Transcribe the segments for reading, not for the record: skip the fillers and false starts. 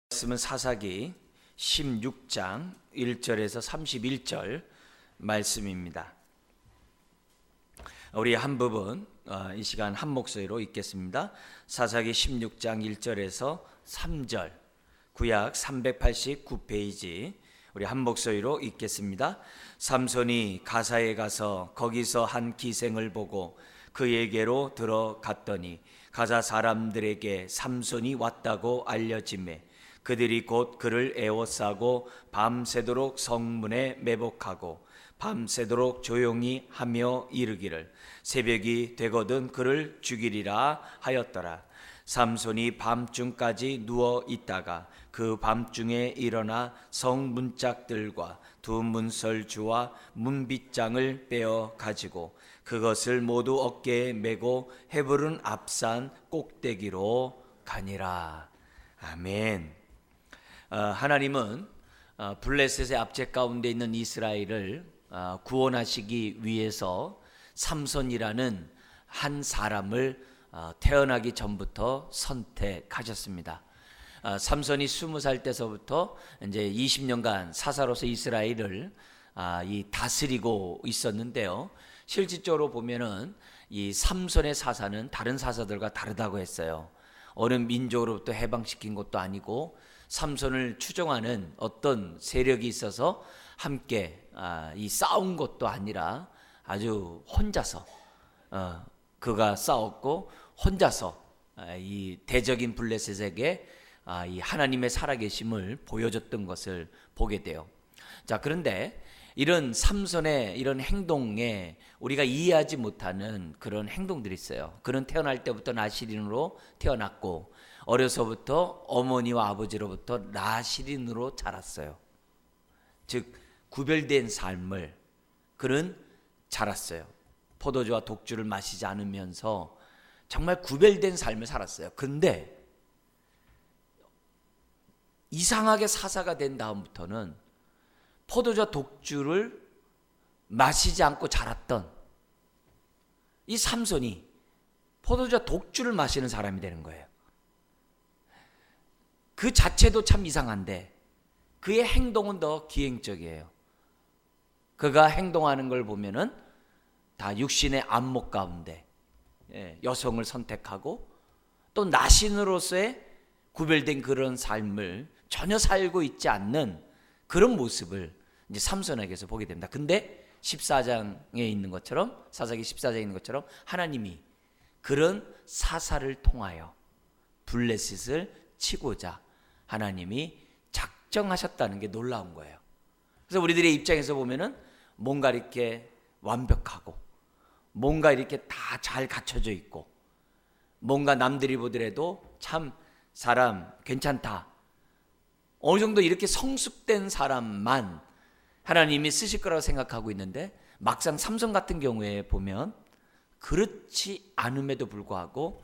말씀은 사사기 16장 1절에서 31절 말씀입니다. 우리 한 부분 이 시간 한 목소리로 읽겠습니다. 사사기 16장 1절에서 3절, 구약 389페이지 우리 한 목소리로 읽겠습니다. 삼손이 가사에 가서 거기서 한 기생을 보고 그에게로 들어갔더니 가사 사람들에게 삼손이 왔다고 알려지매 그들이 곧 그를 에워싸고 밤새도록 성문에 매복하고 밤새도록 조용히 하며 이르기를 새벽이 되거든 그를 죽이리라 하였더라. 삼손이 밤중까지 누워 있다가 그 밤중에 일어나 성문짝들과 두 문설주와 문빗장을 빼어 가지고 그것을 모두 어깨에 메고 헤브론 앞산 꼭대기로 가니라. 아멘. 하나님은 블레셋의 압제 가운데 있는 이스라엘을 구원하시기 위해서 삼손이라는 한 사람을 태어나기 전부터 선택하셨습니다. 삼손이 20살 때서부터 이제 20년간 사사로서 이스라엘을 다스리고 있었는데요. 실질적으로 보면은 이 삼손의 사사는 다른 사사들과 다르다고 했어요. 어느 민족으로부터 해방시킨 것도 아니고 삼손을 추종하는 어떤 세력이 있어서 함께 이 싸운 것도 아니라 아주 혼자서 그가 싸웠고 혼자서 이 대적인 블레셋에게 이 하나님의 살아계심을 보여줬던 것을 보게 돼요. 자, 그런데 이런 삼손의 이런 행동에 우리가 이해하지 못하는 그런 행동들이 있어요. 그는 태어날 때부터 나시린으로 태어났고 어려서부터 어머니와 아버지로부터 나시린으로 자랐어요. 즉 구별된 삶을 그는 자랐어요. 포도주와 독주를 마시지 않으면서 정말 구별된 삶을 살았어요. 근데 이상하게 사사가 된 다음부터는 포도주와 독주를 마시지 않고 자랐던 이 삼손이 포도주와 독주를 마시는 사람이 되는 거예요. 그 자체도 참 이상한데 그의 행동은 더 기행적이에요. 그가 행동하는 걸 보면은 다 육신의 안목 가운데 여성을 선택하고 또 나신으로서의 구별된 그런 삶을 전혀 살고 있지 않는 그런 모습을 이제 삼손에게서 보게 됩니다. 근데 14장에 있는 것처럼 사사기 14장에 있는 것처럼 하나님이 그런 사사를 통하여 블레셋을 치고자 하나님이 작정하셨다는 게 놀라운 거예요. 그래서 우리들의 입장에서 보면은 뭔가 이렇게 완벽하고 뭔가 이렇게 다 잘 갖춰져 있고 뭔가 남들이 보더라도 참 사람 괜찮다. 어느 정도 이렇게 성숙된 사람만 하나님이 쓰실 거라고 생각하고 있는데 막상 삼손 같은 경우에 보면 그렇지 않음에도 불구하고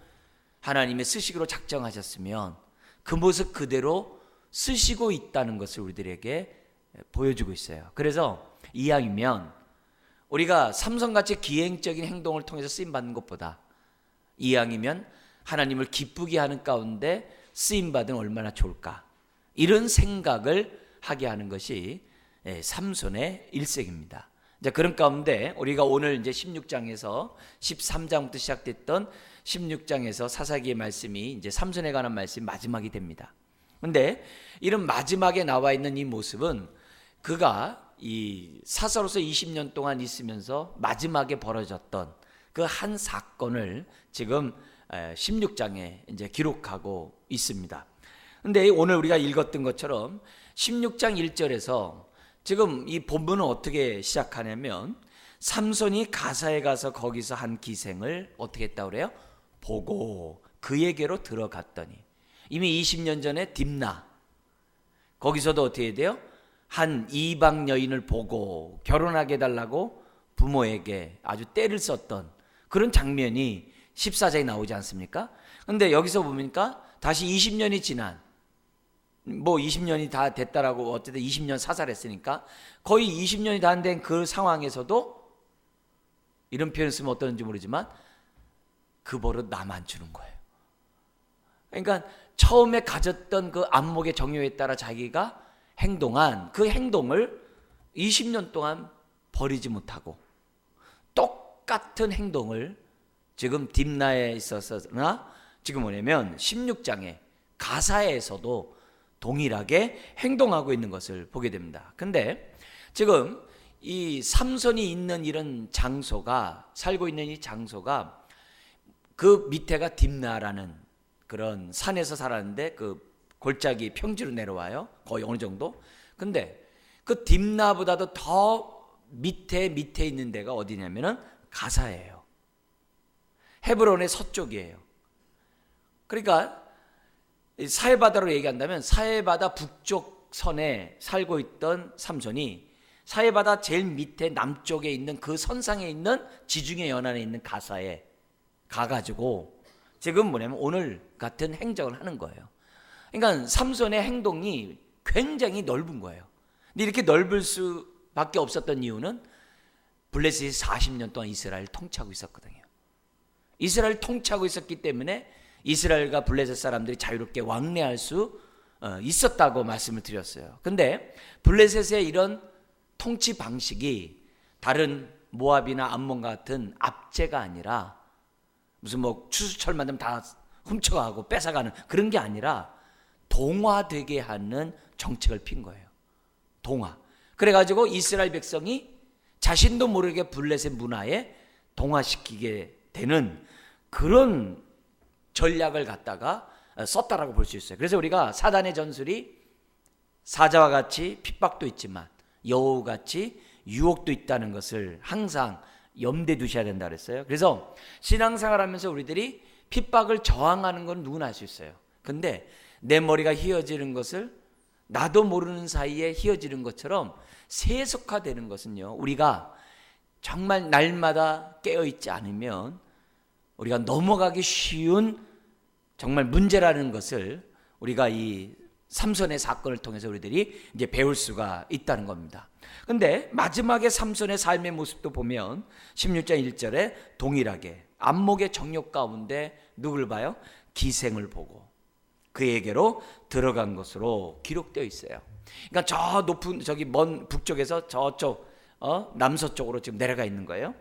하나님의 쓰시기로 작정하셨으면 그 모습 그대로 쓰시고 있다는 것을 우리들에게 보여주고 있어요. 그래서 이왕이면 우리가 삼손같이 기행적인 행동을 통해서 쓰임받는 것보다 이왕이면 하나님을 기쁘게 하는 가운데 쓰임받으면 얼마나 좋을까, 이런 생각을 하게 하는 것이 삼손의 일생입니다. 자, 그런 가운데 우리가 오늘 이제 16장에서 13장부터 시작됐던 16장에서 사사기의 말씀이 이제 삼손에 관한 말씀이 마지막이 됩니다. 그런데 이런 마지막에 나와 있는 이 모습은 그가 이 사사로서 20년 동안 있으면서 마지막에 벌어졌던 그 한 사건을 지금 16장에 이제 기록하고 있습니다. 근데 오늘 우리가 읽었던 것처럼 16장 1절에서 지금 이 본문은 어떻게 시작하냐면 삼손이 가사에 가서 거기서 한 기생을 어떻게 했다고 그래요? 보고 그에게로 들어갔더니 이미 20년 전에 딥나 거기서도 어떻게 해야 돼요? 한 이방 여인을 보고 결혼하게 해달라고 부모에게 아주 떼를 썼던 그런 장면이 14장에 나오지 않습니까? 근데 여기서 보니까 다시 20년이 지난 20년이 다 됐다라고 어쨌든 20년 사살했으니까 거의 20년이 다 된 그 상황에서도 이런 표현을 쓰면 어떤지 모르지만 그 버릇 나만 주는 거예요. 그러니까 처음에 가졌던 그 안목의 정욕에 따라 자기가 행동한 그 행동을 20년 동안 버리지 못하고 똑같은 행동을 지금 딥나에 있어서나 지금 뭐냐면 16장에 가사에서도 동일하게 행동하고 있는 것을 보게 됩니다. 근데 지금 이 삼손이 있는 이런 장소가, 살고 있는 이 장소가 그 밑에가 딥나라는 그런 산에서 살았는데 그 골짜기 평지로 내려와요. 거의 어느 정도. 근데 그 딥나보다도 더 밑에 있는 데가 어디냐면은 가사예요. 헤브론의 서쪽이에요. 그러니까 사해바다로 얘기한다면 사해바다 북쪽 선에 살고 있던 삼손이 사해바다 제일 밑에 남쪽에 있는 그 선상에 있는 지중해 연안에 있는 가사에 가가지고 지금 뭐냐면 오늘 같은 행정을 하는 거예요. 그러니까 삼손의 행동이 굉장히 넓은 거예요. 근데 이렇게 넓을 수밖에 없었던 이유는 블레셋이 40년 동안 이스라엘을 통치하고 있었거든요. 이스라엘을 통치하고 있었기 때문에 이스라엘과 블레셋 사람들이 자유롭게 왕래할 수 있었다고 말씀을 드렸어요. 근데 블레셋의 이런 통치 방식이 다른 모압이나 암몬 같은 압제가 아니라 무슨 뭐 추수철 만들면 다 훔쳐가고 뺏어가는 그런 게 아니라 동화되게 하는 정책을 핀 거예요. 동화. 그래가지고 이스라엘 백성이 자신도 모르게 블레셋 문화에 동화시키게 되는 그런 전략을 갖다가 썼다라고 볼 수 있어요. 그래서 우리가 사단의 전술이 사자와 같이 핍박도 있지만 여우같이 유혹도 있다는 것을 항상 염두에 두셔야 된다 그랬어요. 그래서 신앙생활하면서 우리들이 핍박을 저항하는 건 누구나 할 수 있어요. 근데 내 머리가 휘어지는 것을 나도 모르는 사이에 휘어지는 것처럼 세속화되는 것은요, 우리가 정말 날마다 깨어있지 않으면 우리가 넘어가기 쉬운 정말 문제라는 것을 우리가 이 삼손의 사건을 통해서 우리들이 이제 배울 수가 있다는 겁니다. 근데 마지막에 삼손의 삶의 모습도 보면 16장 1절에 동일하게 안목의 정욕 가운데 누굴 봐요? 기생을 보고 그에게로 들어간 것으로 기록되어 있어요. 그러니까 저 높은 저기 먼 북쪽에서 저쪽 남서쪽으로 지금 내려가 있는 거예요.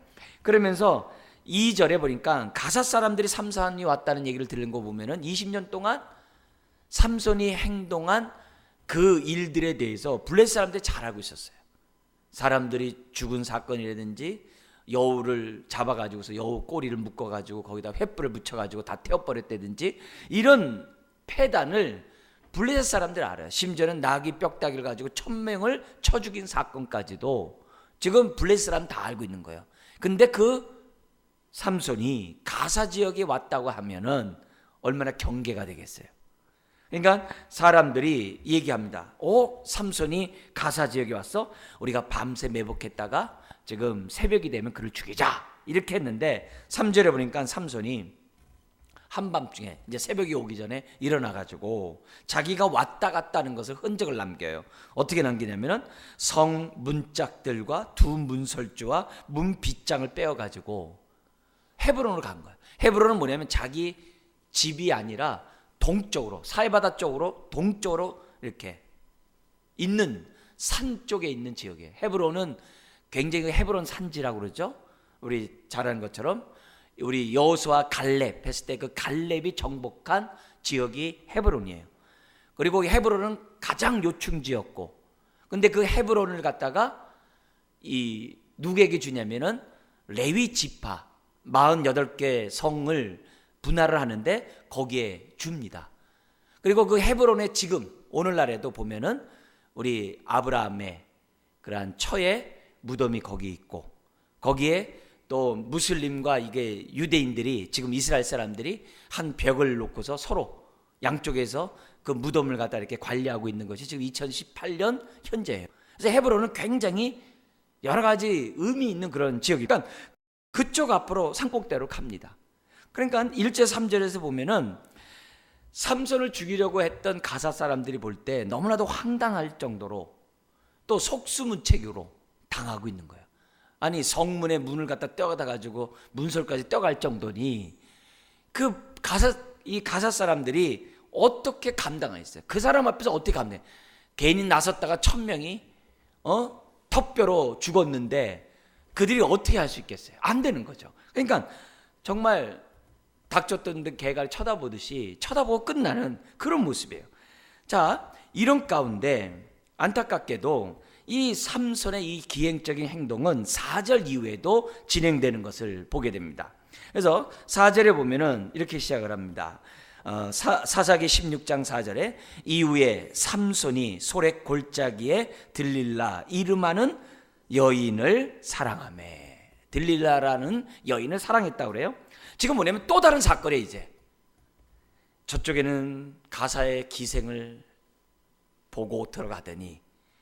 그러면서 2절에 보니까 가사 사람들이 삼손이 왔다는 얘기를 들은 거 보면은 20년 동안 삼손이 행동한 그 일들에 대해서 블레셋 사람들이 잘 알고 있었어요. 사람들이 죽은 사건이라든지 여우를 잡아가지고서 여우 꼬리를 묶어가지고 거기다 횃불을 묻혀가지고 다 태워버렸다든지 이런 폐단을 블레셋 사람들 알아요. 심지어는 나귀 뼈다귀를 가지고 1000명을 쳐 죽인 사건까지도 지금 블레셋 사람 다 알고 있는 거예요. 근데 그 삼손이 가사 지역에 왔다고 하면은 얼마나 경계가 되겠어요. 그러니까 사람들이 얘기합니다. 삼손이 가사 지역에 왔어? 우리가 밤새 매복했다가 지금 새벽이 되면 그를 죽이자 이렇게 했는데 3절에 보니까 삼손이 한밤중에 이제 새벽이 오기 전에 일어나가지고 자기가 왔다 갔다는 것을 흔적을 남겨요. 어떻게 남기냐면은 성 문짝들과 두 문설주와 문 빗장을 빼어가지고 헤브론으로 간 거예요. 헤브론은 뭐냐면 자기 집이 아니라 동쪽으로 사해바다 쪽으로 동쪽으로 이렇게 있는 산 쪽에 있는 지역이에요. 헤브론은 굉장히 헤브론 산지라고 그러죠. 우리 잘 아는 것처럼 우리 여호수아 갈렙 했을 때 그 갈렙이 정복한 지역이 헤브론이에요. 그리고 헤브론은 가장 요충지였고, 근데 그 헤브론을 갖다가 이 누구에게 주냐면은 레위 지파 48개 성을 분할을 하는데 거기에 줍니다. 그리고 그 헤브론에 지금 오늘날에도 보면은 우리 아브라함의 그러한 처의 무덤이 거기 있고, 거기에 또 무슬림과 이게 유대인들이 지금 이스라엘 사람들이 한 벽을 놓고서 서로 양쪽에서 그 무덤을 갖다 이렇게 관리하고 있는 것이 지금 2018년 현재예요. 그래서 헤브론은 굉장히 여러 가지 의미 있는 그런 지역이에요. 그러니까 그쪽 앞으로 산꼭대로 갑니다. 그러니까 1절 3절에서 보면은 삼손을 죽이려고 했던 가사 사람들이 볼 때 너무나도 황당할 정도로 또 속수무책으로 당하고 있는 거예요. 아니 성문의 문을 갖다 떼어다 가지고 문설까지 떼어갈 정도니 그 가사 이 가사 사람들이 어떻게 감당했어요? 그 사람 앞에서 어떻게 감당해? 괜히 나섰다가 1000명이 턱뼈로 죽었는데 그들이 어떻게 할 수 있겠어요? 안 되는 거죠. 그러니까 정말 닥쳤던 개가 쳐다보듯이 쳐다보고 끝나는 그런 모습이에요. 자, 이런 가운데 안타깝게도 이 삼손의 이 기행적인 행동은 4절 이후에도 진행되는 것을 보게 됩니다. 그래서 4절에 보면은 이렇게 시작을 합니다. 사사기 16장 4절에 이후에 삼손이 소렉 골짜기에 들릴라 이름하는 여인을 사랑하매. 들릴라라는 여인을 사랑했다고 그래요. 지금 뭐냐면 또 다른 사건에 이제 저쪽에는 가사의 기생을 보고 들어가더니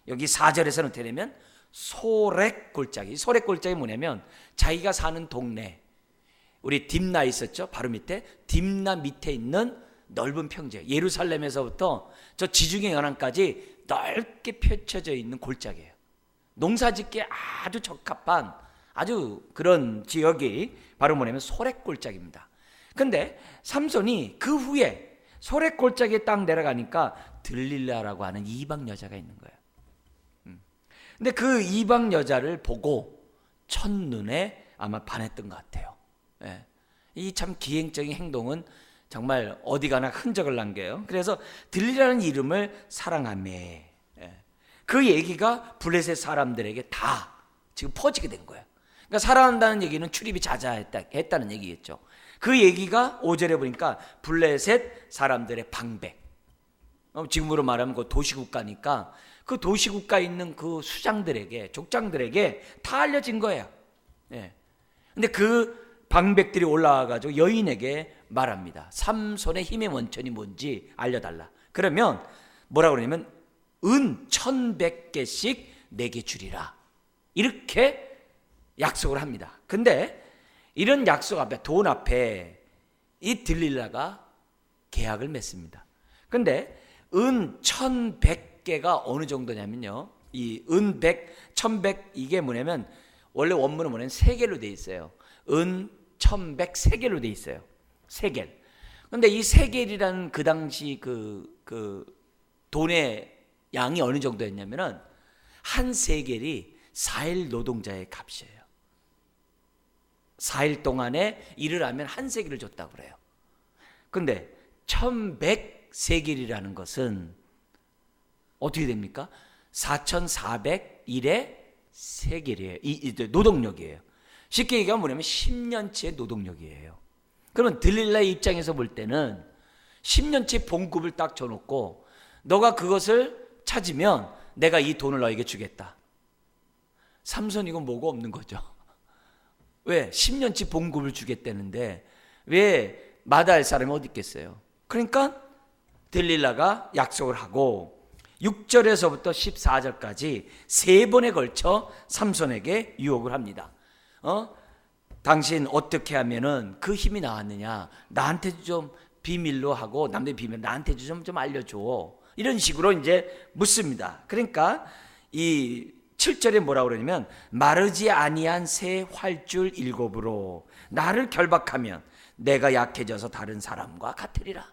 여기 4절에서는 어떻게 되면 소렉 골짜기. 소렉 골짜기 뭐냐면 자기가 사는 동네, 우리 딥나 있었죠? 바로 밑에 딥나 밑에 있는 넓은 평지, 예루살렘에서부터 저 지중해 연안까지 넓게 펼쳐져 있는 골짜기예요. 농사짓기에 아주 적합한 아주 그런 지역이 바로 뭐냐면 소렉 골짜기입니다. 근데 삼손이 그 후에 소렉 골짜기에 딱 내려가니까 들릴라라고 하는 이방 여자가 있는 거예요. 근데 그 이방 여자를 보고 첫눈에 아마 반했던 것 같아요. 예. 이 참 기행적인 행동은 정말 어디 가나 흔적을 남겨요. 그래서 들릴라는 이름을 사랑하며, 예. 그 얘기가 블레셋 사람들에게 다 지금 퍼지게 된 거예요. 그러니까 사랑한다는 얘기는 출입이 자자했다는 얘기겠죠. 그 얘기가 5절에 보니까 블레셋 사람들의 방백, 지금으로 말하면 그 도시국가니까 그 도시국가에 있는 그 수장들에게, 족장들에게 다 알려진 거예요. 예. 근데 그 방백들이 올라와가지고 여인에게 말합니다. 삼손의 힘의 원천이 뭔지 알려달라. 그러면 뭐라고 그러냐면 은 1100개씩 내게 주리라. 이렇게 약속을 합니다. 근데 이런 약속 앞에, 돈 앞에 이 들릴라가 계약을 맺습니다. 근데 은 1100개가 어느 정도냐면요, 이 은 100, 1100 이게 뭐냐면 원래 원문은 뭐냐면 세겔로 돼 있어요. 은 1100 세겔로 돼 있어요. 세겔. 근데 이 세겔이라는 그 당시 그 돈의 양이 어느 정도였냐면은 한 세겔이 4일 노동자의 값이에요. 4일 동안에 일을 하면 한 세겔을 줬다고 그래요. 근데 1100세겔이라는 것은 어떻게 됩니까? 4401의 세겔이에요. 이 노동력이에요. 쉽게 얘기하면 뭐냐면 10년치의 노동력이에요. 그러면 들릴라의 입장에서 볼 때는 10년치 봉급을 딱 줘놓고 너가 그것을 찾으면 내가 이 돈을 너에게 주겠다. 삼손이고 뭐고 없는 거죠. 왜? 10년치 봉급을 주겠다는데 왜 마다할 사람이 어디 있겠어요? 그러니까 들릴라가 약속을 하고 6절에서부터 14절까지 3번에 걸쳐 삼손에게 유혹을 합니다. 당신 어떻게 하면은 그 힘이 나왔느냐? 나한테 좀 비밀로 하고 남들 비밀 나한테 좀 알려줘. 이런 식으로 이제 묻습니다. 그러니까 이 7절에 뭐라고 그러냐면 마르지 아니한 새 활줄 7으로 나를 결박하면 내가 약해져서 다른 사람과 같으리라.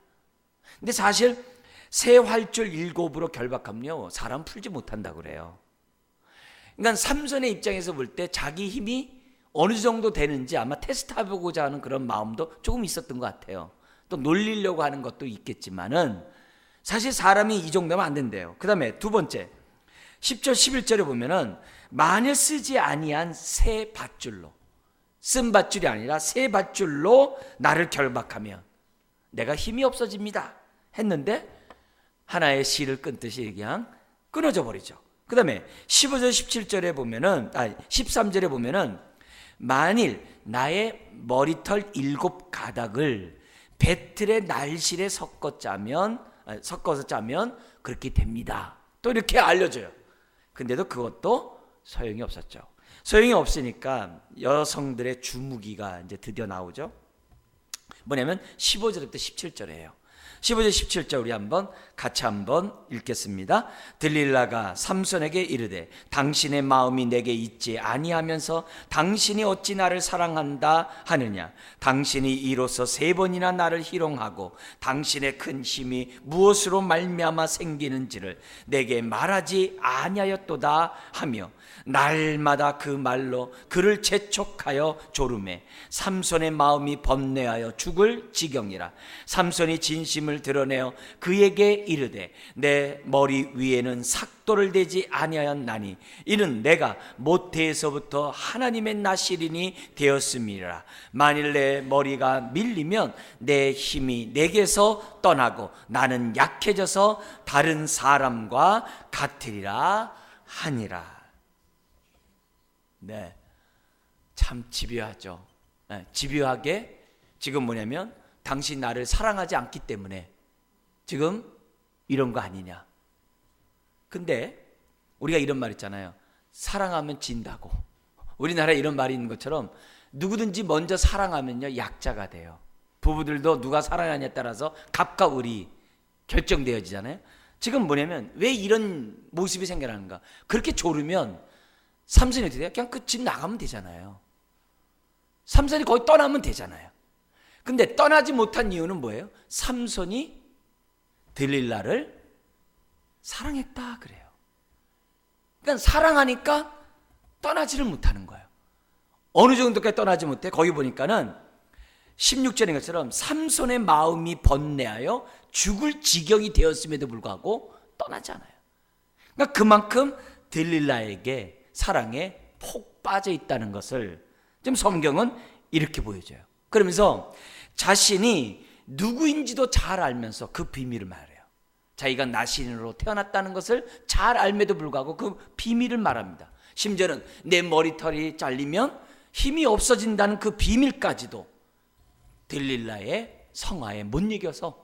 근데 사실 새 활줄 7으로 결박하면요 사람 풀지 못한다고 그래요. 그러니까 삼손의 입장에서 볼 때 자기 힘이 어느 정도 되는지 아마 테스트해보고자 하는 그런 마음도 조금 있었던 것 같아요. 또 놀리려고 하는 것도 있겠지만은 사실 사람이 이 정도면 안 된대요. 그 다음에 두 번째 10절 11절에 보면은 만일 쓰지 아니한 새 밧줄로, 쓴 밧줄이 아니라 새 밧줄로 나를 결박하면 내가 힘이 없어집니다 했는데 하나의 실을 끊듯이 그냥 끊어져 버리죠. 그 다음에 15절 17절에 보면은 13절에 보면은 만일 나의 머리털 7가닥을 배틀의 날실에 섞어서 짜면 그렇게 됩니다. 또 이렇게 알려줘요. 근데도 그것도 소용이 없었죠. 소용이 없으니까 여성들의 주무기가 이제 드디어 나오죠. 뭐냐면 15절부터 17절이에요. 15절 17절 우리 같이 한번 읽겠습니다. 들릴라가 삼손에게 이르되 당신의 마음이 내게 있지 아니하면서 당신이 어찌 나를 사랑한다 하느냐. 당신이 이로써 3번이나 나를 희롱하고 당신의 큰 힘이 무엇으로 말미암아 생기는지를 내게 말하지 아니하였도다 하며 날마다 그 말로 그를 재촉하여 조르매 삼손의 마음이 번뇌하여 죽을 지경이라. 삼손이 진심을 드러내어 그에게 이르되 내 머리 위에는 삭도를 대지 아니하였나니 이는 내가 모태에서부터 하나님의 나시린이 되었음이라. 만일 내 머리가 밀리면 내 힘이 내게서 떠나고 나는 약해져서 다른 사람과 같으리라 하니라. 네, 참 집요하죠. 네, 집요하게 지금 뭐냐면 당신 나를 사랑하지 않기 때문에 지금 이런 거 아니냐. 근데 우리가 이런 말 있잖아요. 사랑하면 진다고. 우리나라에 이런 말이 있는 것처럼 누구든지 먼저 사랑하면요 약자가 돼요. 부부들도 누가 사랑하냐에 따라서 갑과 을이 결정되어지잖아요. 지금 뭐냐면 왜 이런 모습이 생겨나는가. 그렇게 조르면 삼손이 어떻게 돼요? 그냥 그 집 나가면 되잖아요. 삼손이 거기 떠나면 되잖아요. 근데 떠나지 못한 이유는 뭐예요? 삼손이 들릴라를 사랑했다 그래요. 그러니까 사랑하니까 떠나지를 못하는 거예요. 어느 정도까지 떠나지 못해? 거기 보니까는 16절인 것처럼 삼손의 마음이 번뇌하여 죽을 지경이 되었음에도 불구하고 떠나지 않아요. 그러니까 그만큼 들릴라에게 사랑에 폭 빠져 있다는 것을 지금 성경은 이렇게 보여줘요. 그러면서 자신이 누구인지도 잘 알면서 그 비밀을 말해요. 자기가 나신으로 태어났다는 것을 잘 알면도 불구하고 그 비밀을 말합니다. 심지어는 내 머리털이 잘리면 힘이 없어진다는 그 비밀까지도 들릴라의 성화에 못 이겨서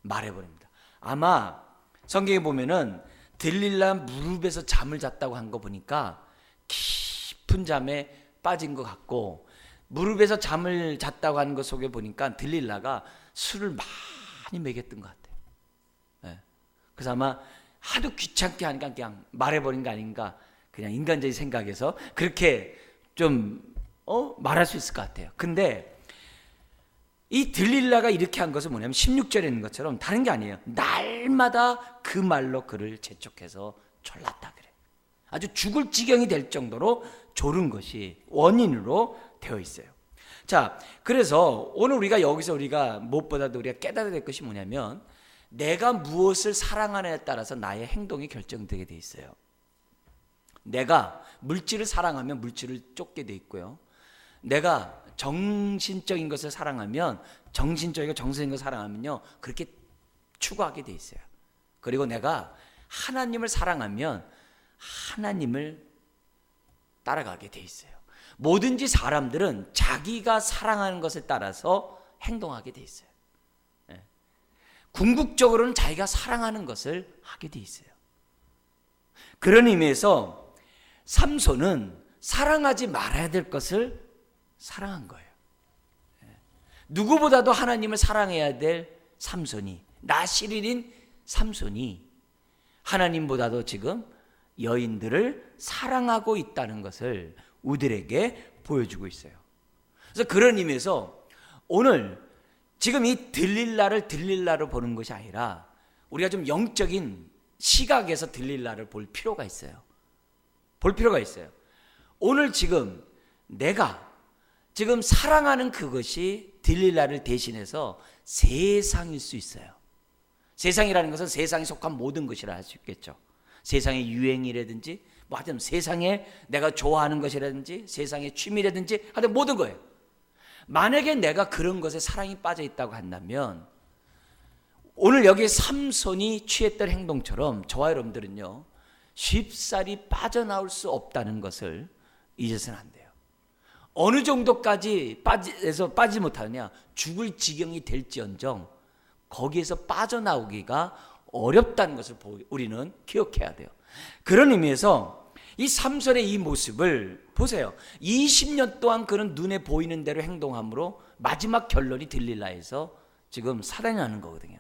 말해버립니다. 아마 성경에 보면은 들릴라 무릎에서 잠을 잤다고 한 거 보니까 깊은 잠에 빠진 것 같고, 무릎에서 잠을 잤다고 하는 것 속에 보니까 들릴라가 술을 많이 먹였던 것 같아요. 네. 그래서 아마 하도 귀찮게 하니까 그냥 말해버린 거 아닌가, 그냥 인간적인 생각에서 그렇게 좀 말할 수 있을 것 같아요. 근데 이 들릴라가 이렇게 한 것은 뭐냐면 16절에 있는 것처럼 다른 게 아니에요. 날마다 그 말로 그를 재촉해서 졸랐다 그래. 아주 죽을 지경이 될 정도로 졸은 것이 원인으로 되어 있어요. 자, 그래서 오늘 우리가 무엇보다도 우리가 깨달아야 될 것이 뭐냐면, 내가 무엇을 사랑하느냐에 따라서 나의 행동이 결정되게 돼 있어요. 내가 물질을 사랑하면 물질을 쫓게 돼 있고요. 내가 정신적인 것을 사랑하면 정신적이고 정서적인 것을 사랑하면요 그렇게 추구하게 돼 있어요. 그리고 내가 하나님을 사랑하면 하나님을 따라가게 돼 있어요. 뭐든지 사람들은 자기가 사랑하는 것에 따라서 행동하게 돼 있어요. 궁극적으로는 자기가 사랑하는 것을 하게 돼 있어요. 그런 의미에서 삼손은 사랑하지 말아야 될 것을 사랑한 거예요. 누구보다도 하나님을 사랑해야 될 삼손이, 나시린인 삼손이 하나님보다도 지금 여인들을 사랑하고 있다는 것을 우리들에게 보여주고 있어요. 그래서 그런 의미에서 오늘 지금 이 들릴라로 보는 것이 아니라 우리가 좀 영적인 시각에서 들릴라를 볼 필요가 있어요. 볼 필요가 있어요. 오늘 지금 내가 지금 사랑하는 그것이 들릴라를 대신해서 세상일 수 있어요. 세상이라는 것은 세상에 속한 모든 것이라 할 수 있겠죠. 세상의 유행이라든지 하여튼 세상에 내가 좋아하는 것이라든지 세상의 취미라든지 하여튼 모든 거예요. 만약에 내가 그런 것에 사랑이 빠져 있다고 한다면 오늘 여기 삼손이 취했던 행동처럼 저와 여러분들은요 쉽사리 빠져나올 수 없다는 것을 잊어서는 안 돼요. 어느 정도까지 빠지지 못하느냐, 죽을 지경이 될지언정 거기에서 빠져나오기가 어렵다는 것을 우리는 기억해야 돼요. 그런 의미에서 이 삼손의 이 모습을 보세요. 20년 동안 그는 눈에 보이는 대로 행동함으로 마지막 결론이 들릴라에서 지금 살해나는 거거든요.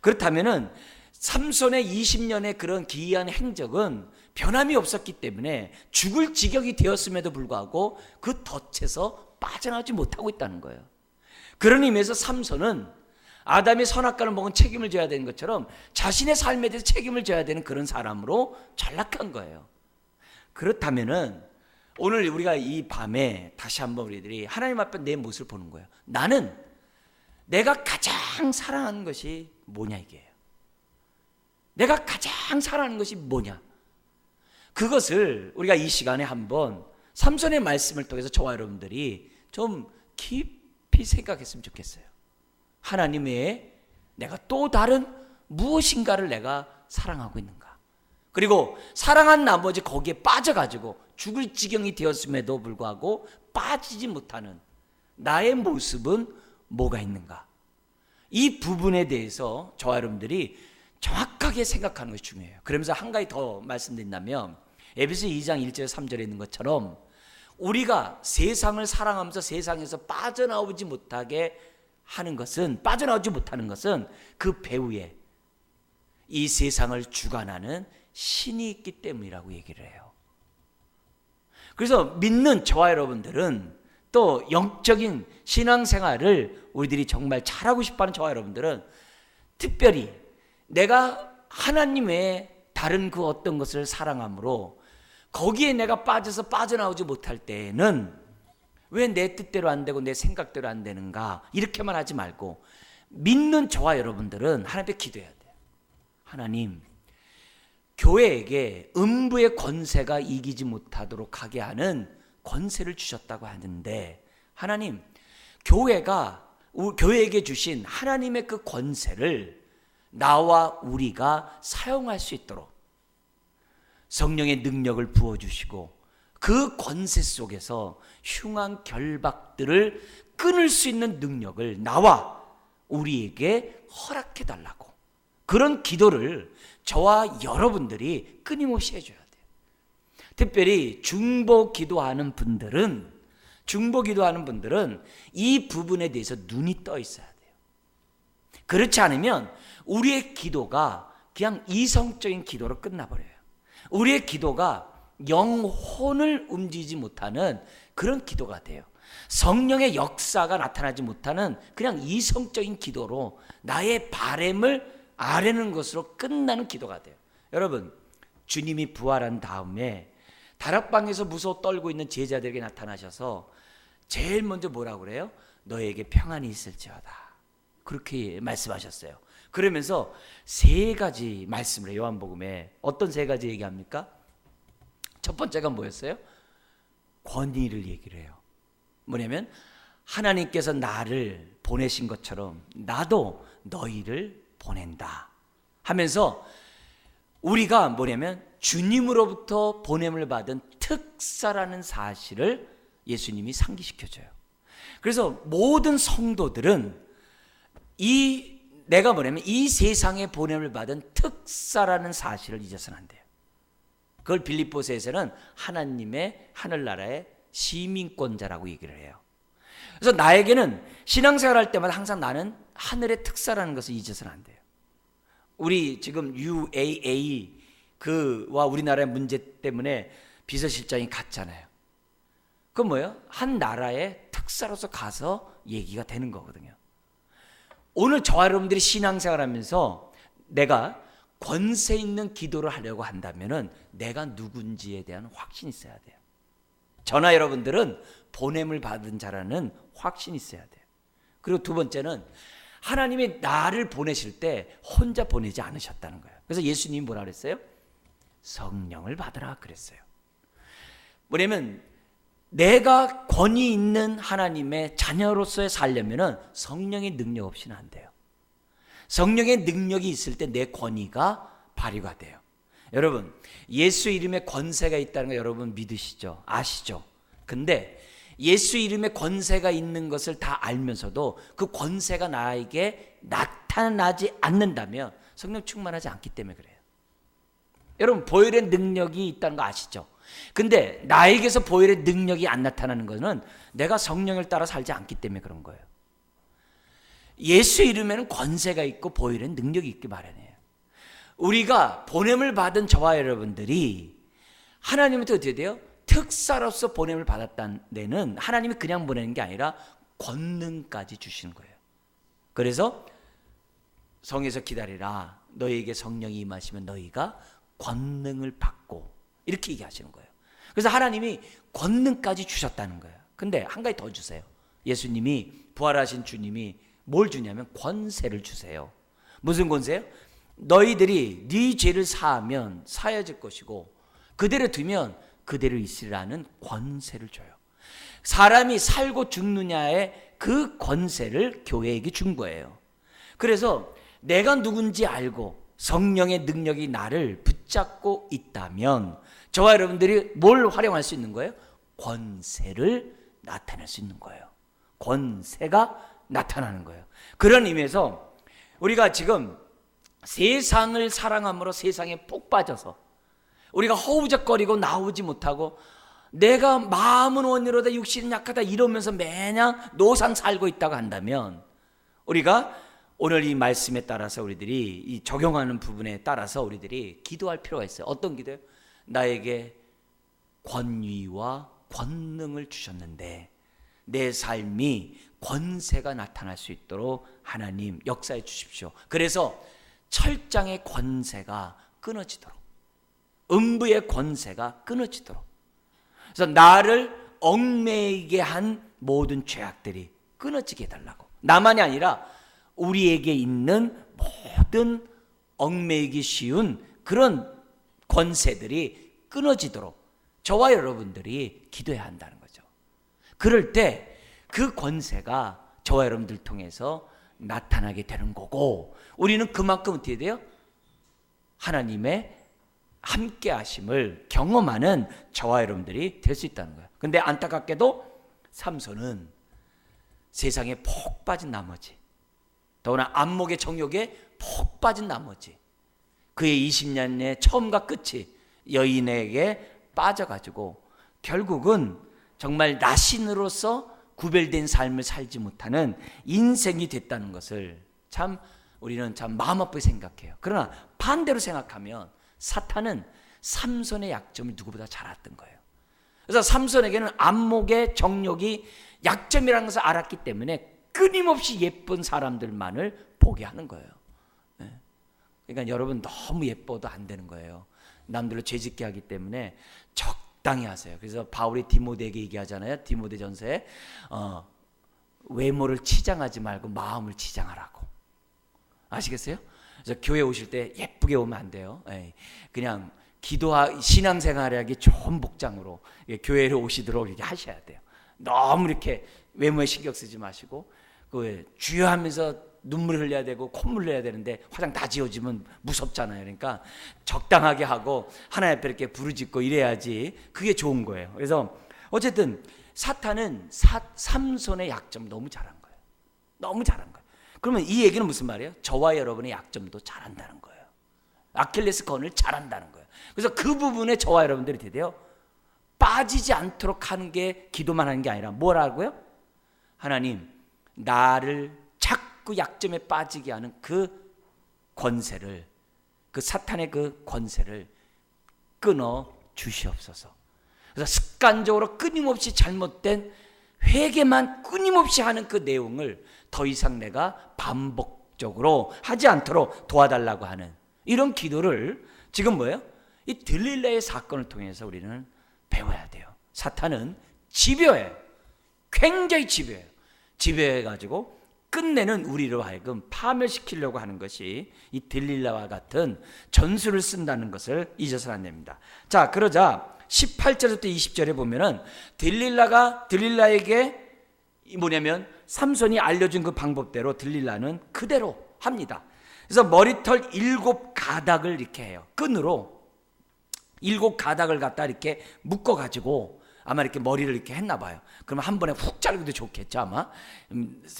그렇다면은 삼손의 20년의 그런 기이한 행적은 변함이 없었기 때문에 죽을 지경이 되었음에도 불구하고 그 덫에서 빠져나오지 못하고 있다는 거예요. 그런 의미에서 삼손은 아담이 선악과를 먹은 책임을 져야 되는 것처럼 자신의 삶에 대해서 책임을 져야 되는 그런 사람으로 전락한 거예요. 그렇다면은 오늘 우리가 이 밤에 다시 한번 우리들이 하나님 앞에 내 모습을 보는 거예요. 나는 내가 가장 사랑하는 것이 뭐냐 이게요. 내가 가장 사랑하는 것이 뭐냐. 그것을 우리가 이 시간에 한번 삼손의 말씀을 통해서 저와 여러분들이 좀 깊이 생각했으면 좋겠어요. 하나님 외에 내가 또 다른 무엇인가를 내가 사랑하고 있는가. 그리고 사랑한 나머지 거기에 빠져가지고 죽을 지경이 되었음에도 불구하고 빠지지 못하는 나의 모습은 뭐가 있는가. 이 부분에 대해서 저와 여러분들이 정확하게 생각하는 것이 중요해요. 그러면서 한 가지 더 말씀드린다면 에베소 2장 1절 3절에 있는 것처럼 우리가 세상을 사랑하면서 세상에서 빠져나오지 못하게 하는 것은, 빠져나오지 못하는 것은 그 배후에 이 세상을 주관하는 신이 있기 때문이라고 얘기를 해요. 그래서 믿는 저와 여러분들은, 또 영적인 신앙생활을 우리들이 정말 잘하고 싶어하는 저와 여러분들은 특별히 내가 하나님 외에 다른 그 어떤 것을 사랑함으로 거기에 내가 빠져서 빠져나오지 못할 때에는 왜 내 뜻대로 안 되고 내 생각대로 안 되는가 이렇게만 하지 말고 믿는 저와 여러분들은 하나님 앞에 기도해야 돼요. 하나님, 교회에게 음부의 권세가 이기지 못하도록 하게 하는 권세를 주셨다고 하는데, 하나님, 교회에게 주신 하나님의 그 권세를 나와 우리가 사용할 수 있도록 성령의 능력을 부어주시고 그 권세 속에서 흉한 결박들을 끊을 수 있는 능력을 나와 우리에게 허락해달라고, 그런 기도를 저와 여러분들이 끊임없이 해줘야 돼요. 특별히 중보 기도하는 분들은 이 부분에 대해서 눈이 떠 있어야 돼요. 그렇지 않으면 우리의 기도가 그냥 이성적인 기도로 끝나버려요. 우리의 기도가 영혼을 움직이지 못하는 그런 기도가 돼요. 성령의 역사가 나타나지 못하는 그냥 이성적인 기도로 나의 바램을 아뢰는 것으로 끝나는 기도가 돼요. 여러분, 주님이 부활한 다음에 다락방에서 무서워 떨고 있는 제자들에게 나타나셔서 제일 먼저 뭐라고 그래요? 너에게 평안이 있을지어다, 그렇게 말씀하셨어요. 그러면서 세 가지 말씀을 해요. 요한복음에 어떤 세 가지 얘기합니까? 첫 번째가 뭐였어요? 권위를 얘기를 해요. 뭐냐면 하나님께서 나를 보내신 것처럼 나도 너희를 보낸다 하면서 우리가 뭐냐면 주님으로부터 보냄을 받은 특사라는 사실을 예수님이 상기시켜줘요. 그래서 모든 성도들은 내가 뭐냐면 이 세상에 보냄을 받은 특사라는 사실을 잊어서는 안 돼요. 그걸 빌립보서에서는 하나님의 하늘나라의 시민권자라고 얘기를 해요. 그래서 나에게는 신앙생활 할 때마다 항상 나는 하늘의 특사라는 것을 잊어서는 안 돼요. 우리 지금 UAA 그와 우리나라의 문제 때문에 비서실장이 갔잖아요. 그건 뭐예요? 한 나라의 특사로서 가서 얘기가 되는 거거든요. 오늘 저와 여러분들이 신앙생활 하면서 내가 권세 있는 기도를 하려고 한다면은 내가 누군지에 대한 확신이 있어야 돼요. 저나 여러분들은 보냄을 받은 자라는 확신이 있어야 돼요. 그리고 두 번째는 하나님이 나를 보내실 때 혼자 보내지 않으셨다는 거예요. 그래서 예수님이 뭐라 그랬어요? 성령을 받으라 그랬어요. 뭐냐면 내가 권위 있는 하나님의 자녀로서의 살려면은 성령의 능력 없이는 안 돼요. 성령의 능력이 있을 때 내 권위가 발휘가 돼요. 여러분, 예수 이름에 권세가 있다는 거 여러분 믿으시죠? 아시죠? 근데 예수 이름에 권세가 있는 것을 다 알면서도 그 권세가 나에게 나타나지 않는다면 성령 충만하지 않기 때문에 그래요. 여러분, 보혈의 능력이 있다는 거 아시죠? 근데 나에게서 보혈의 능력이 안 나타나는 것은 내가 성령을 따라 살지 않기 때문에 그런 거예요. 예수 이름에는 권세가 있고 보혈에는 능력이 있기 마련이에요. 우리가 보냄을 받은 저와 여러분들이 하나님한테 어떻게 돼요? 특사로서 보냄을 받았다는 데는 하나님이 그냥 보내는 게 아니라 권능까지 주시는 거예요. 그래서 성에서 기다리라. 너희에게 성령이 임하시면 너희가 권능을 받고, 이렇게 얘기하시는 거예요. 그래서 하나님이 권능까지 주셨다는 거예요. 근데 한 가지 더 주세요. 예수님이, 부활하신 주님이 뭘 주냐면 권세를 주세요. 무슨 권세요? 너희들이 네 죄를 사하면 사해질 것이고 그대로 두면 그대로 있으라는 권세를 줘요. 사람이 살고 죽느냐의 그 권세를 교회에게 준 거예요. 그래서 내가 누군지 알고 성령의 능력이 나를 붙잡고 있다면 저와 여러분들이 뭘 활용할 수 있는 거예요? 권세를 나타낼 수 있는 거예요. 권세가 나타나는 거예요. 그런 의미에서 우리가 지금 세상을 사랑함으로 세상에 푹 빠져서 우리가 허우적거리고 나오지 못하고 내가 마음은 원이로다 육신은 약하다 이러면서 매년 노상 살고 있다고 한다면 우리가 오늘 이 말씀에 따라서 우리들이 이 적용하는 부분에 따라서 우리들이 기도할 필요가 있어요. 어떤 기도요? 나에게 권위와 권능을 주셨는데 내 삶이 권세가 나타날 수 있도록 하나님 역사해 주십시오. 그래서 철장의 권세가 끊어지도록, 음부의 권세가 끊어지도록, 그래서 나를 얽매이게 한 모든 죄악들이 끊어지게 해달라고. 나만이 아니라 우리에게 있는 모든 얽매이기 쉬운 그런 권세들이 끊어지도록 저와 여러분들이 기도해야 한다는 거죠. 그럴 때 그 권세가 저와 여러분들 통해서 나타나게 되는 거고, 우리는 그만큼 어떻게 돼요? 하나님의 함께 하심을 경험하는 저와 여러분들이 될 수 있다는 거예요. 근데 안타깝게도 삼손은 세상에 푹 빠진 나머지, 더구나 안목의 정욕에 푹 빠진 나머지 그의 20년의 처음과 끝이 여인에게 빠져가지고 결국은 정말 나신으로서 구별된 삶을 살지 못하는 인생이 됐다는 것을 참 우리는 참 마음 아프게 생각해요. 그러나 반대로 생각하면 사탄은 삼손의 약점을 누구보다 잘 알았던 거예요. 그래서 삼손에게는 안목의 정욕이 약점이라는 것을 알았기 때문에 끊임없이 예쁜 사람들만을 보게 하는 거예요. 그러니까 여러분 너무 예뻐도 안 되는 거예요. 남들로 죄짓게 하기 때문에 적당히 하세요. 그래서 바울이 디모데에게 얘기하잖아요. 디모데전서에 외모를 치장하지 말고 마음을 치장하라고. 아시겠어요? 그래서 교회 오실 때 예쁘게 오면 안 돼요. 그냥 신앙생활하기 좋은 복장으로 교회로 오시도록 이렇게 하셔야 돼요. 너무 이렇게 외모에 신경 쓰지 마시고 주여 하면서 눈물 흘려야 되고 콧물 흘려야 되는데 화장 다 지워지면 무섭잖아요. 그러니까 적당하게 하고 하나님 앞에 이렇게 부르짖고 이래야지 그게 좋은 거예요. 그래서 어쨌든 사탄은 삼손의 약점 너무 잘한 거예요. 너무 잘한 거예요. 그러면 이 얘기는 무슨 말이에요? 저와 여러분의 약점도 잘한다는 거예요. 아킬레스 건을 잘한다는 거예요. 그래서 그 부분에 저와 여러분들이 돼요. 빠지지 않도록 하는 게 기도만 하는 게 아니라 뭐라고요? 하나님 나를 자꾸 약점에 빠지게 하는 그 권세를, 그 사탄의 그 권세를 끊어 주시옵소서. 그래서 습관적으로 끊임없이 잘못된 회개만 끊임없이 하는 그 내용을 더 이상 내가 반복적으로 하지 않도록 도와달라고 하는 이런 기도를 지금 뭐예요? 이 들릴라의 사건을 통해서 우리는 배워야 돼요. 사탄은 집요해요. 굉장히 집요해요. 집요해가지고 끝내는 우리로 하여금 파멸시키려고 하는 것이 이 들릴라와 같은 전술을 쓴다는 것을 잊어서는 안 됩니다. 자, 그러자 18절부터 20절에 보면은 들릴라에게 뭐냐면 삼손이 알려준 그 방법대로 들릴라는 그대로 합니다. 그래서 머리털 7가닥을 이렇게 해요. 끈으로 7가닥을 갖다 이렇게 묶어가지고 아마 이렇게 머리를 이렇게 했나 봐요. 그러면 한 번에 훅 자르기도 좋겠죠, 아마.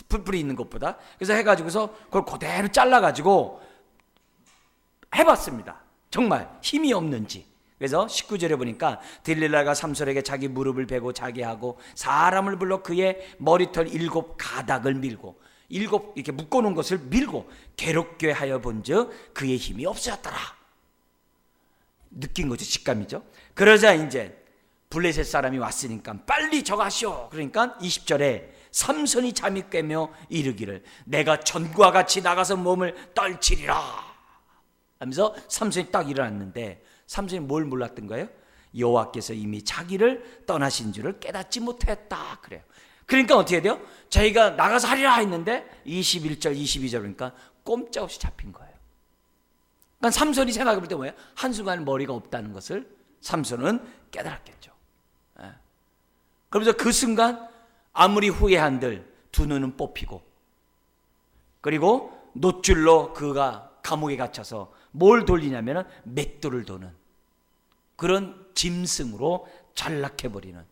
뿔뿔이 있는 것보다. 그래서 해가지고서 그걸 그대로 잘라가지고 해봤습니다. 정말 힘이 없는지. 그래서 19절에 보니까 들릴라가 삼손에게 자기 무릎을 베고 자기 하고 사람을 불러 그의 머리털 7가닥을 밀고 일곱 이렇게 묶어놓은 것을 밀고 괴롭게 하여 본즉 그의 힘이 없어졌더라. 느낀 거죠. 직감이죠. 그러자 이제 블레셋 사람이 왔으니까 빨리 저거 하시오. 그러니까 20절에 삼손이 잠이 깨며 이르기를 내가 전과 같이 나가서 몸을 떨치리라 하면서 삼손이 딱 일어났는데 삼손이 뭘 몰랐던 거예요? 여호와께서 이미 자기를 떠나신 줄을 깨닫지 못했다 그래요. 그러니까 어떻게 돼요? 자기가 나가서 하리라 했는데 21절 22절 그러니까 꼼짝없이 잡힌 거예요. 그러니까 삼손이 생각해 볼 때 뭐예요? 한순간 머리가 없다는 것을 삼손은 깨달았겠죠. 그러면서 그 순간 아무리 후회한들 두 눈은 뽑히고 그리고 놋줄로 그가 감옥에 갇혀서 뭘 돌리냐면 맷돌을 도는 그런 짐승으로 전락해버리는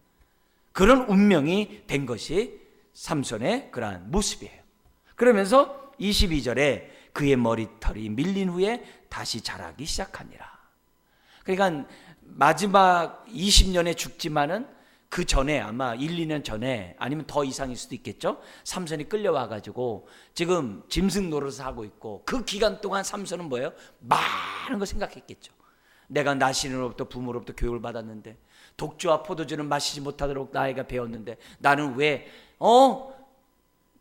그런 운명이 된 것이 삼손의 그러한 모습이에요. 그러면서 22절에 그의 머리털이 밀린 후에 다시 자라기 시작하니라. 그러니까 마지막 20년에 죽지만은 그 전에 아마 1, 2년 전에 아니면 더 이상일 수도 있겠죠. 삼손이 끌려와가지고 지금 짐승 노릇을 하고 있고 그 기간 동안 삼손은 뭐예요? 많은 걸 생각했겠죠. 내가 나신으로부터 부모로부터 교육을 받았는데 독주와 포도주는 마시지 못하도록 나이가 배웠는데 나는 왜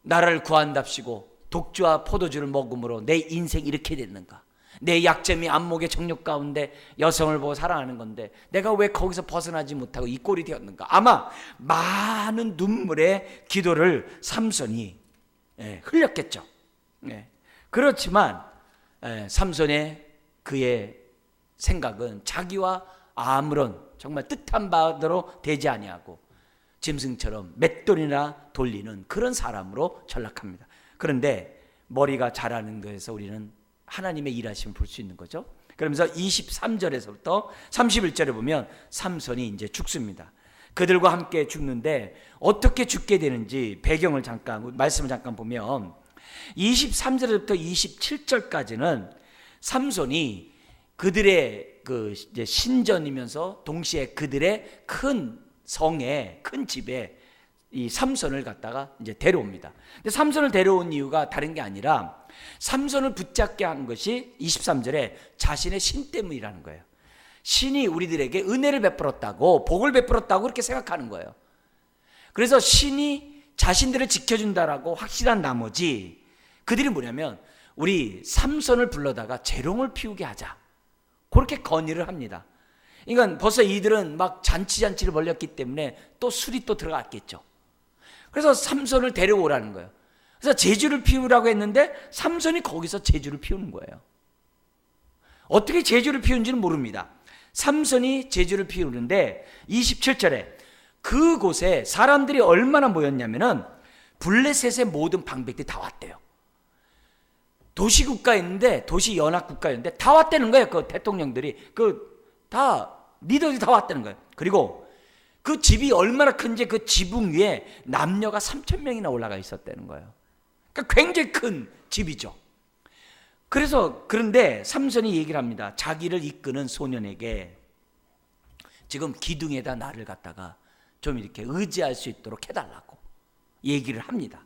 나를 구한답시고 독주와 포도주를 먹음으로 내 인생이 이렇게 됐는가? 내 약점이 안목의 정욕 가운데 여성을 보고 사랑하는 건데 내가 왜 거기서 벗어나지 못하고 이 꼴이 되었는가? 아마 많은 눈물의 기도를 삼손이 흘렸겠죠. 그렇지만 삼손의 그의 생각은 자기와 아무런 정말 뜻한 바대로 되지 아니하고 짐승처럼 맷돌이나 돌리는 그런 사람으로 전락합니다. 그런데 머리가 자라는 것에서 우리는 하나님의 일하심을 볼 수 있는 거죠. 그러면서 23절에서부터 31절에 보면 삼손이 이제 죽습니다. 그들과 함께 죽는데 어떻게 죽게 되는지 배경을 잠깐 말씀을 잠깐 보면 23절부터 27절까지는 삼손이 그들의 그 이제 신전이면서 동시에 그들의 큰 성에 큰 집에 이 삼손을 갖다가 이제 데려옵니다. 근데 삼손을 데려온 이유가 다른 게 아니라 삼손을 붙잡게 한 것이 23절에 자신의 신 때문이라는 거예요. 신이 우리들에게 은혜를 베풀었다고 복을 베풀었다고 그렇게 생각하는 거예요. 그래서 신이 자신들을 지켜준다라고 확실한 나머지 그들이 뭐냐면 우리 삼손을 불러다가 재롱을 피우게 하자 그렇게 건의를 합니다. 그러니까 벌써 이들은 막 잔치를 벌였기 때문에 또 술이 또 들어갔겠죠. 그래서 삼손을 데려오라는 거예요. 그래서 제주를 피우라고 했는데 삼손이 거기서 제주를 피우는 거예요. 어떻게 제주를 피운지는 모릅니다. 삼손이 제주를 피우는데 27절에 그곳에 사람들이 얼마나 모였냐면은 블레셋의 모든 방백들이 다 왔대요. 도시국가였는데 도시 연합국가였는데 다 왔다는 거예요. 그 대통령들이 다 리더들이 다 왔다는 거예요. 그리고 그 집이 얼마나 큰지 그 지붕 위에 남녀가 3,000명이나 올라가 있었다는 거예요. 그러니까 굉장히 큰 집이죠. 그런데 삼손이 얘기를 합니다. 자기를 이끄는 소년에게 지금 기둥에다 나를 갖다가 좀 이렇게 의지할 수 있도록 해달라고 얘기를 합니다.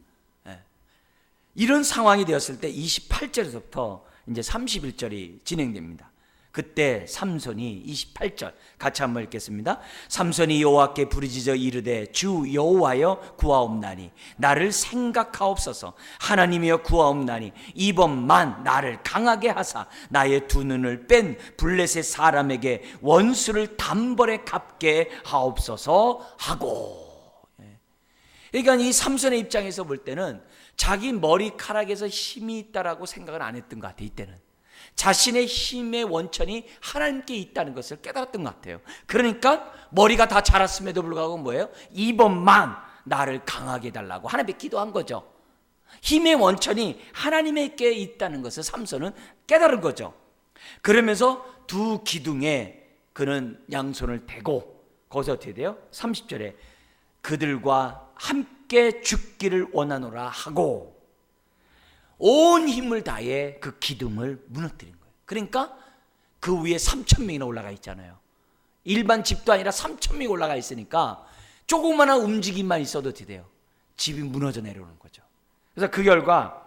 이런 상황이 되었을 때 28절에서부터 이제 31절이 진행됩니다. 그때 삼손이 28절 같이 한번 읽겠습니다. 삼손이 여호와께 부르짖어 이르되 주 여호와여 구하옵나니 나를 생각하옵소서. 하나님이여 구하옵나니 이번만 나를 강하게 하사 나의 두 눈을 뺀 블레셋 사람에게 원수를 단번에 갚게 하옵소서 하고. 그러니까 이 삼손의 입장에서 볼 때는 자기 머리카락에서 힘이 있다라고 생각을 안 했던 것 같아요. 이때는 자신의 힘의 원천이 하나님께 있다는 것을 깨달았던 것 같아요. 그러니까 머리가 다 자랐음에도 불구하고 뭐예요? 이번만 나를 강하게 해달라고 하나님께 기도한 거죠. 힘의 원천이 하나님께 있다는 것을 삼손은 깨달은 거죠. 그러면서 두 기둥에 그는 양손을 대고 거기서 어떻게 돼요? 30절에 그들과 함께 죽기를 원하노라 하고 온 힘을 다해 그 기둥을 무너뜨린 거예요. 그러니까 그 위에 3,000명이나 올라가 있잖아요. 일반 집도 아니라 3,000명이 올라가 있으니까 조그마한 움직임만 있어도 어떻게 돼요? 집이 무너져 내려오는 거죠. 그래서 그 결과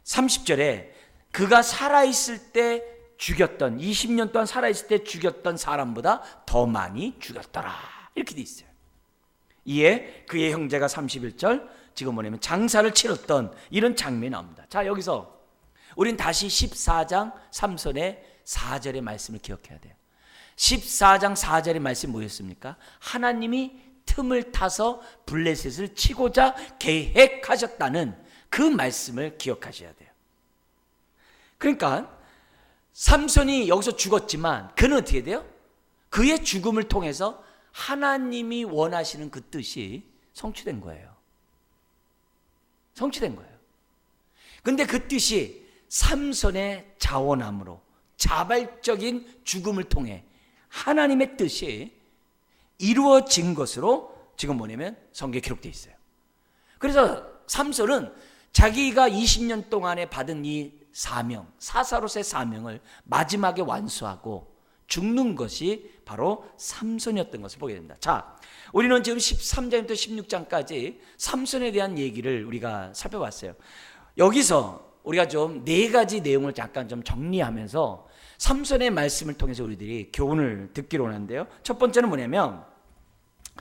30절에 그가 살아있을 때 죽였던 20년 동안 살아있을 때 죽였던 사람보다 더 많이 죽였더라 이렇게 돼 있어요. 이에 그의 형제가 31절 지금 뭐냐면 장사를 치렀던 이런 장면이 나옵니다. 자, 여기서 우린 다시 14장 3절의 4절의 말씀을 기억해야 돼요. 14장 4절의 말씀이 뭐였습니까? 하나님이 틈을 타서 블레셋을 치고자 계획하셨다는 그 말씀을 기억하셔야 돼요. 그러니까 삼손이 여기서 죽었지만 그는 어떻게 돼요? 그의 죽음을 통해서 하나님이 원하시는 그 뜻이 성취된 거예요. 성취된 거예요. 근데 그 뜻이 삼손의 자원함으로 자발적인 죽음을 통해 하나님의 뜻이 이루어진 것으로 지금 뭐냐면 성경에 기록되어 있어요. 그래서 삼손은 자기가 20년 동안에 받은 이 사명, 사사롯의 사명을 마지막에 완수하고 죽는 것이 바로 삼손이었던 것을 보게 됩니다. 자, 우리는 지금 13장부터 16장까지 삼손에 대한 얘기를 우리가 살펴봤어요. 여기서 우리가 좀 네 가지 내용을 약간 좀 정리하면서 삼손의 말씀을 통해서 우리들이 교훈을 듣기로 하는데요. 첫 번째는 뭐냐면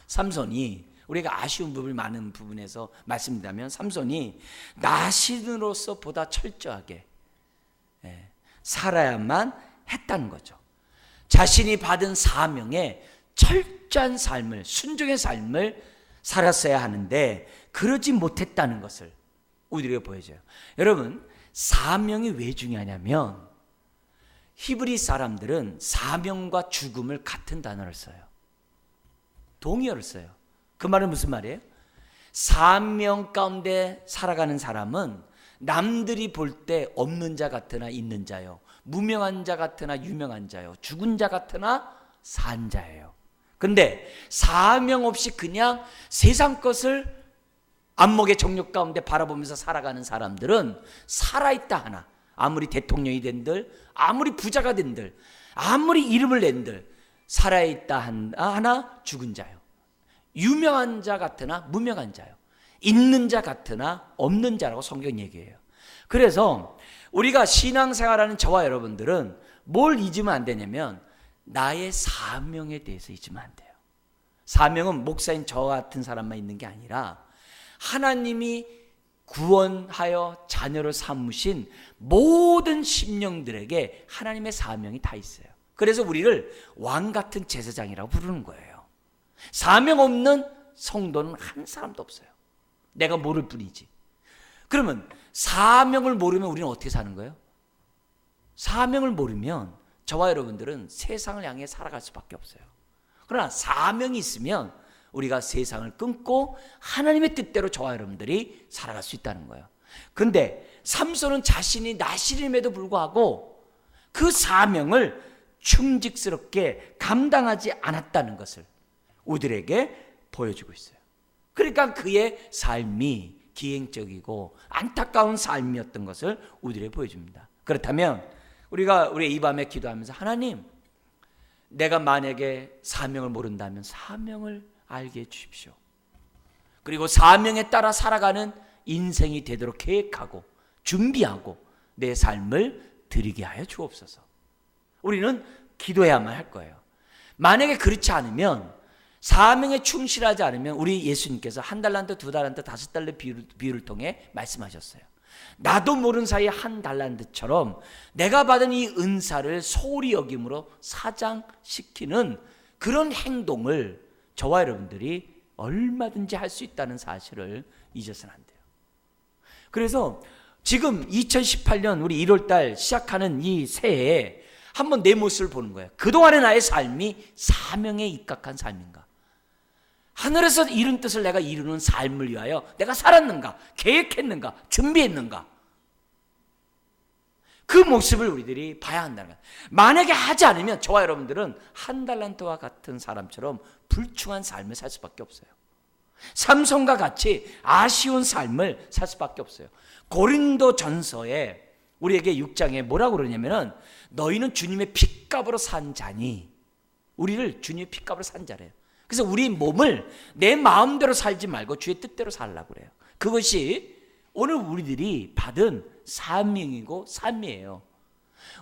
삼손이 우리가 아쉬운 부분이 많은 부분에서 말씀드리자면 삼손이 나신으로서 보다 철저하게 살아야만 했다는 거죠. 자신이 받은 사명에 철저한 삶을, 순종의 삶을 살았어야 하는데 그러지 못했다는 것을 우리에게 보여줘요. 여러분, 사명이 왜 중요하냐면 히브리 사람들은 사명과 죽음을 같은 단어를 써요. 동의어를 써요. 그 말은 무슨 말이에요? 사명 가운데 살아가는 사람은 남들이 볼 때 없는 자 같으나 있는 자요, 무명한 자 같으나 유명한 자요, 죽은 자 같으나 산 자예요. 근데 사명 없이 그냥 세상 것을 안목의 정욕 가운데 바라보면서 살아가는 사람들은 살아있다 하나, 아무리 대통령이 된들, 아무리 부자가 된들, 아무리 이름을 낸들 살아있다 하나 죽은 자요, 유명한 자 같으나 무명한 자요, 있는 자 같으나 없는 자라고 성경 얘기해요. 그래서 우리가 신앙생활하는 저와 여러분들은 뭘 잊으면 안 되냐면 나의 사명에 대해서 잊으면 안 돼요. 사명은 목사인 저 같은 사람만 있는 게 아니라 하나님이 구원하여 자녀로 삼으신 모든 심령들에게 하나님의 사명이 다 있어요. 그래서 우리를 왕 같은 제사장이라고 부르는 거예요. 사명 없는 성도는 한 사람도 없어요. 내가 모를 뿐이지. 그러면 사명을 모르면 우리는 어떻게 사는 거예요? 사명을 모르면 저와 여러분들은 세상을 향해 살아갈 수밖에 없어요. 그러나 사명이 있으면 우리가 세상을 끊고 하나님의 뜻대로 저와 여러분들이 살아갈 수 있다는 거예요. 그런데 삼손은 자신이 나실임에도 불구하고 그 사명을 충직스럽게 감당하지 않았다는 것을 우리들에게 보여주고 있어요. 그러니까 그의 삶이 기행적이고 안타까운 삶이었던 것을 우리들에게 보여줍니다. 그렇다면 우리가 이 밤에 기도하면서 하나님, 내가 만약에 사명을 모른다면 사명을 알게 해주십시오. 그리고 사명에 따라 살아가는 인생이 되도록 계획하고 준비하고 내 삶을 드리게 하여 주옵소서. 우리는 기도해야만 할 거예요. 만약에 그렇지 않으면, 사명에 충실하지 않으면 우리 예수님께서 1달란트, 2달란트, 5달러 비유를 통해 말씀하셨어요. 나도 모르는 사이에 1달란트처럼 내가 받은 이 은사를 소홀히 여김으로 사장시키는 그런 행동을 저와 여러분들이 얼마든지 할 수 있다는 사실을 잊어서는 안 돼요. 그래서 지금 2018년 우리 1월달 시작하는 이 새해에 한번 내 모습을 보는 거예요. 그동안의 나의 삶이 사명에 입각한 삶인가? 하늘에서 이룬 뜻을 내가 이루는 삶을 위하여 내가 살았는가? 계획했는가? 준비했는가? 그 모습을 우리들이 봐야 한다는 거예요. 만약에 하지 않으면 저와 여러분들은 1달란트와 같은 사람처럼 불충한 삶을 살 수밖에 없어요. 삼손과 같이 아쉬운 삶을 살 수밖에 없어요. 고린도 전서에 우리에게 6장에 뭐라고 그러냐면은 너희는 주님의 핏값으로 산 자니, 우리를 주님의 핏값으로 산 자래요. 그래서 우리 몸을 내 마음대로 살지 말고 주의 뜻대로 살라고 그래요. 그것이 오늘 우리들이 받은 사명이고 삶이에요.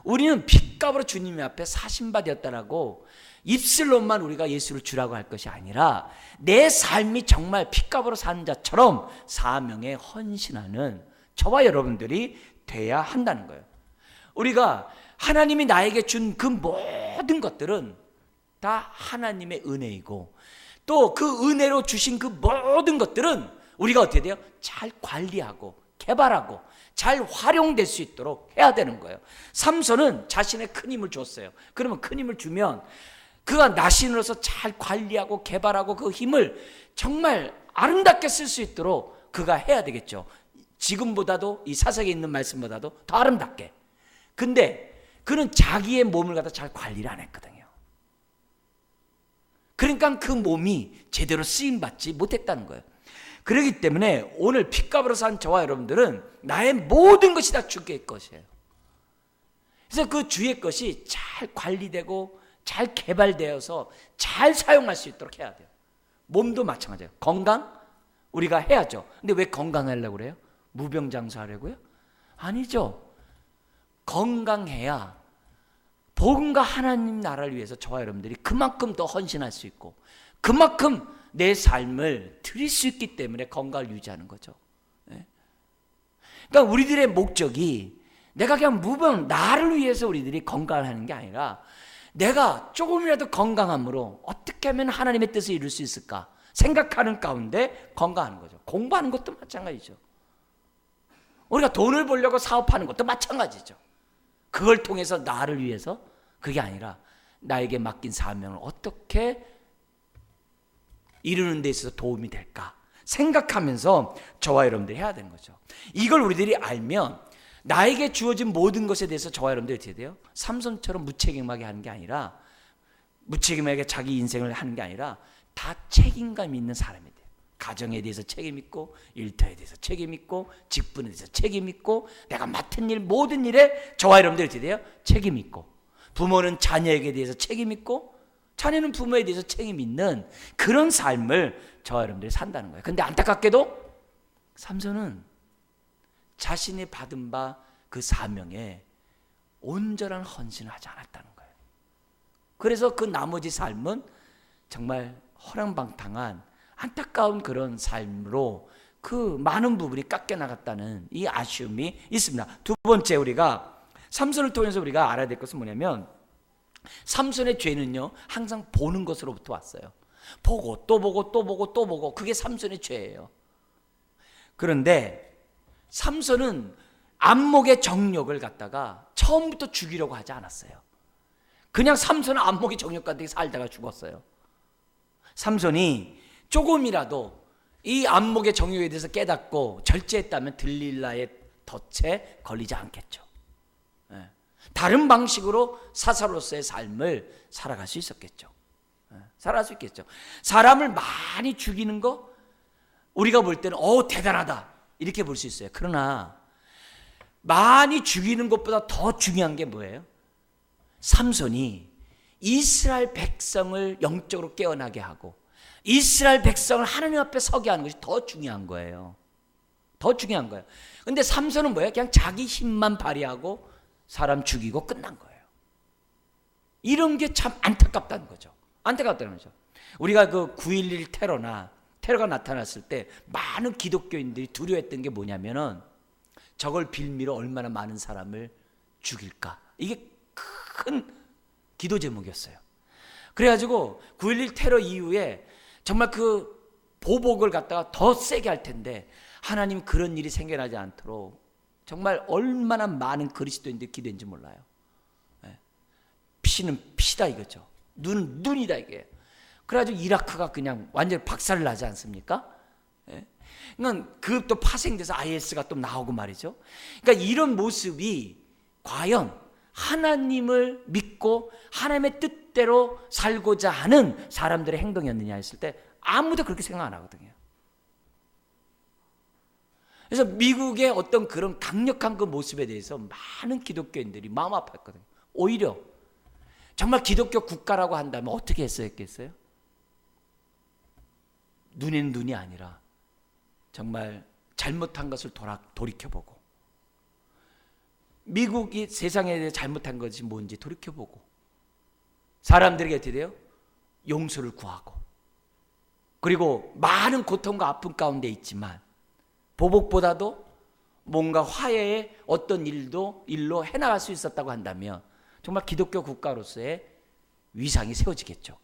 우리는 핏값으로 주님 앞에 사신 바 되었다라고 입술로만 우리가 예수를 주라고 할 것이 아니라 내 삶이 정말 핏값으로 사는 자처럼 사명에 헌신하는 저와 여러분들이 돼야 한다는 거예요. 우리가 하나님이 나에게 준 그 모든 것들은 다 하나님의 은혜이고 또 그 은혜로 주신 그 모든 것들은 우리가 어떻게 돼요? 잘 관리하고 개발하고 잘 활용될 수 있도록 해야 되는 거예요. 삼손은 자신의 큰 힘을 줬어요. 그러면 큰 힘을 주면 그가 나신으로서 잘 관리하고 개발하고 그 힘을 정말 아름답게 쓸 수 있도록 그가 해야 되겠죠. 지금보다도 이 사석에 있는 말씀보다도 더 아름답게. 근데 그는 자기의 몸을 갖다 잘 관리를 안 했거든요. 그러니까 그 몸이 제대로 쓰임받지 못했다는 거예요. 그렇기 때문에 오늘 핏값으로 산 저와 여러분들은 나의 모든 것이 다 주의 것이에요. 그래서 그 주의 것이 잘 관리되고 잘 개발되어서 잘 사용할 수 있도록 해야 돼요. 몸도 마찬가지예요. 건강 우리가 해야죠. 근데 왜 건강하려고 그래요? 무병장수하려고요? 아니죠. 건강해야 복음과 하나님 나라를 위해서 저와 여러분들이 그만큼 더 헌신할 수 있고 그만큼 내 삶을 드릴 수 있기 때문에 건강을 유지하는 거죠. 그러니까 우리들의 목적이 내가 그냥 무병 나를 위해서 우리들이 건강을 하는 게 아니라 내가 조금이라도 건강함으로 어떻게 하면 하나님의 뜻을 이룰 수 있을까 생각하는 가운데 건강하는 거죠. 공부하는 것도 마찬가지죠. 우리가 돈을 벌려고 사업하는 것도 마찬가지죠. 그걸 통해서 나를 위해서 그게 아니라 나에게 맡긴 사명을 어떻게 이루는 데 있어서 도움이 될까 생각하면서 저와 여러분들이 해야 되는 거죠. 이걸 우리들이 알면 나에게 주어진 모든 것에 대해서 저와 여러분들이 어떻게 돼요? 삼손처럼 무책임하게 하는 게 아니라 무책임하게 자기 인생을 하는 게 아니라 다 책임감 있는 사람이 돼요. 가정에 대해서 책임 있고 일터에 대해서 책임 있고 직분에 대해서 책임 있고 내가 맡은 일 모든 일에 저와 여러분들이 어떻게 돼요? 책임 있고 부모는 자녀에게 대해서 책임 있고 자녀는 부모에 대해서 책임 있는 그런 삶을 저와 여러분들이 산다는 거예요. 근데 안타깝게도 삼손은 자신이 받은 바 그 사명에 온전한 헌신을 하지 않았다는 거예요. 그래서 그 나머지 삶은 정말 허랑방탕한 안타까운 그런 삶으로 그 많은 부분이 깎여나갔다는 이 아쉬움이 있습니다. 두 번째 우리가 삼손을 통해서 우리가 알아야 될 것은 뭐냐면 삼손의 죄는요 항상 보는 것으로부터 왔어요. 보고 또 보고 또 보고 또 보고 그게 삼손의 죄예요. 그런데 삼손은 안목의 정욕을 갖다가 처음부터 죽이려고 하지 않았어요. 그냥 삼손은 안목의 정욕 가운데 살다가 죽었어요. 삼손이 조금이라도 이 안목의 정욕에 대해서 깨닫고 절제했다면 들릴라의 덫에 걸리지 않겠죠. 다른 방식으로 사사로서의 삶을 살아갈 수 있었겠죠. 살아갈 수 있겠죠. 사람을 많이 죽이는 거 우리가 볼 때는 대단하다 이렇게 볼 수 있어요. 그러나 많이 죽이는 것보다 더 중요한 게 뭐예요? 삼손이 이스라엘 백성을 영적으로 깨어나게 하고 이스라엘 백성을 하나님 앞에 서게 하는 것이 더 중요한 거예요. 더 중요한 거예요. 근데 삼손은 뭐예요? 그냥 자기 힘만 발휘하고 사람 죽이고 끝난 거예요. 이런 게 참 안타깝다는 거죠. 안타깝다는 거죠. 우리가 그 9.11 테러가 나타났을 때 많은 기독교인들이 두려워했던 게 뭐냐면은 저걸 빌미로 얼마나 많은 사람을 죽일까. 이게 큰 기도 제목이었어요. 그래가지고 9.11 테러 이후에 정말 그 보복을 갖다가 더 세게 할 텐데 하나님 그런 일이 생겨나지 않도록 정말 얼마나 많은 그리스도인들이 기도했는지 몰라요. 피는 피다 이거죠. 눈은 눈이다 이게. 그래가지고 이라크가 그냥 완전히 박살을 나지 않습니까? 그러니까 그 또 파생돼서 IS가 또 나오고 말이죠. 그러니까 이런 모습이 과연 하나님을 믿고 하나님의 뜻대로 살고자 하는 사람들의 행동이었느냐 했을 때 아무도 그렇게 생각 안 하거든요. 그래서 미국의 어떤 그런 강력한 그 모습에 대해서 많은 기독교인들이 마음 아팠거든요. 오히려 정말 기독교 국가라고 한다면 어떻게 했겠어요? 눈에는 눈이 아니라 정말 잘못한 것을 돌이켜보고, 미국이 세상에 대해 잘못한 것이 뭔지 돌이켜보고, 사람들에게 어떻게 돼요? 용서를 구하고, 그리고 많은 고통과 아픔 가운데 있지만 보복보다도 뭔가 화해의 어떤 일로 해나갈 수 있었다고 한다면 정말 기독교 국가로서의 위상이 세워지겠죠.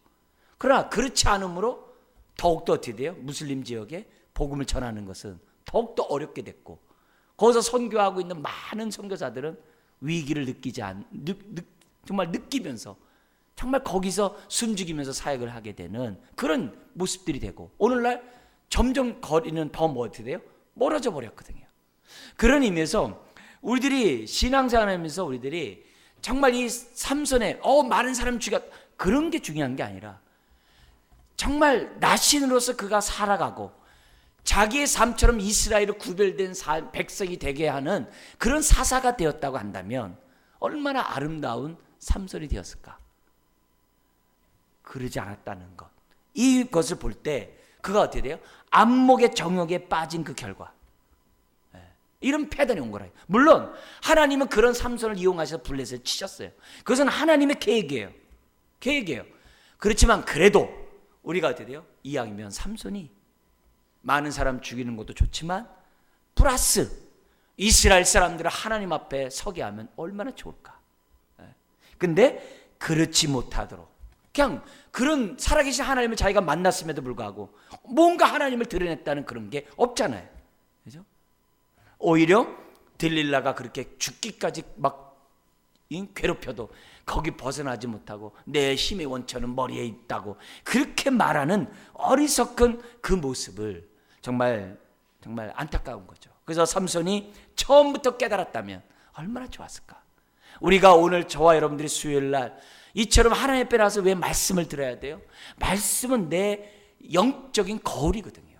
그러나 그렇지 않으므로 더욱더 어떻게 돼요? 무슬림 지역에 복음을 전하는 것은 더욱더 어렵게 됐고, 거기서 선교하고 있는 많은 선교사들은 위기를 정말 느끼면서 정말 거기서 숨죽이면서 사역을 하게 되는 그런 모습들이 되고, 오늘날 점점 거리는 더 어떻게 돼요? 멀어져 버렸거든요. 그런 의미에서 우리들이 신앙생활하면서 우리들이 정말 이 삼손의 많은 사람 죽였, 그런 게 중요한 게 아니라 정말 나신으로서 그가 살아가고 자기의 삶처럼 이스라엘을 구별된 백성이 되게 하는 그런 사사가 되었다고 한다면 얼마나 아름다운 삼손이 되었을까. 그러지 않았다는 것, 이것을 볼 때 그가 어떻게 돼요? 안목의 정욕에 빠진 그 결과, 이런 패단이 온 거라요. 물론 하나님은 그런 삼손을 이용하셔서 블레셋을 치셨어요. 그것은 하나님의 계획이에요. 그렇지만 그래도 우리가 어떻게 돼요? 이왕이면 삼손이 많은 사람 죽이는 것도 좋지만 플러스 이스라엘 사람들을 하나님 앞에 서게 하면 얼마나 좋을까. 근데 그렇지 못하도록 그냥 그런 살아계신 하나님을 자기가 만났음에도 불구하고 뭔가 하나님을 드러냈다는 그런 게 없잖아요. 그죠? 오히려 들릴라가 그렇게 죽기까지 막 괴롭혀도 거기 벗어나지 못하고 내 힘의 원천은 머리에 있다고 그렇게 말하는 어리석은 그 모습을 정말 안타까운 거죠. 그래서 삼손이 처음부터 깨달았다면 얼마나 좋았을까. 우리가 오늘 저와 여러분들이 수요일날 이처럼 하나님 앞에 나서 왜 말씀을 들어야 돼요? 말씀은 내 영적인 거울이거든요.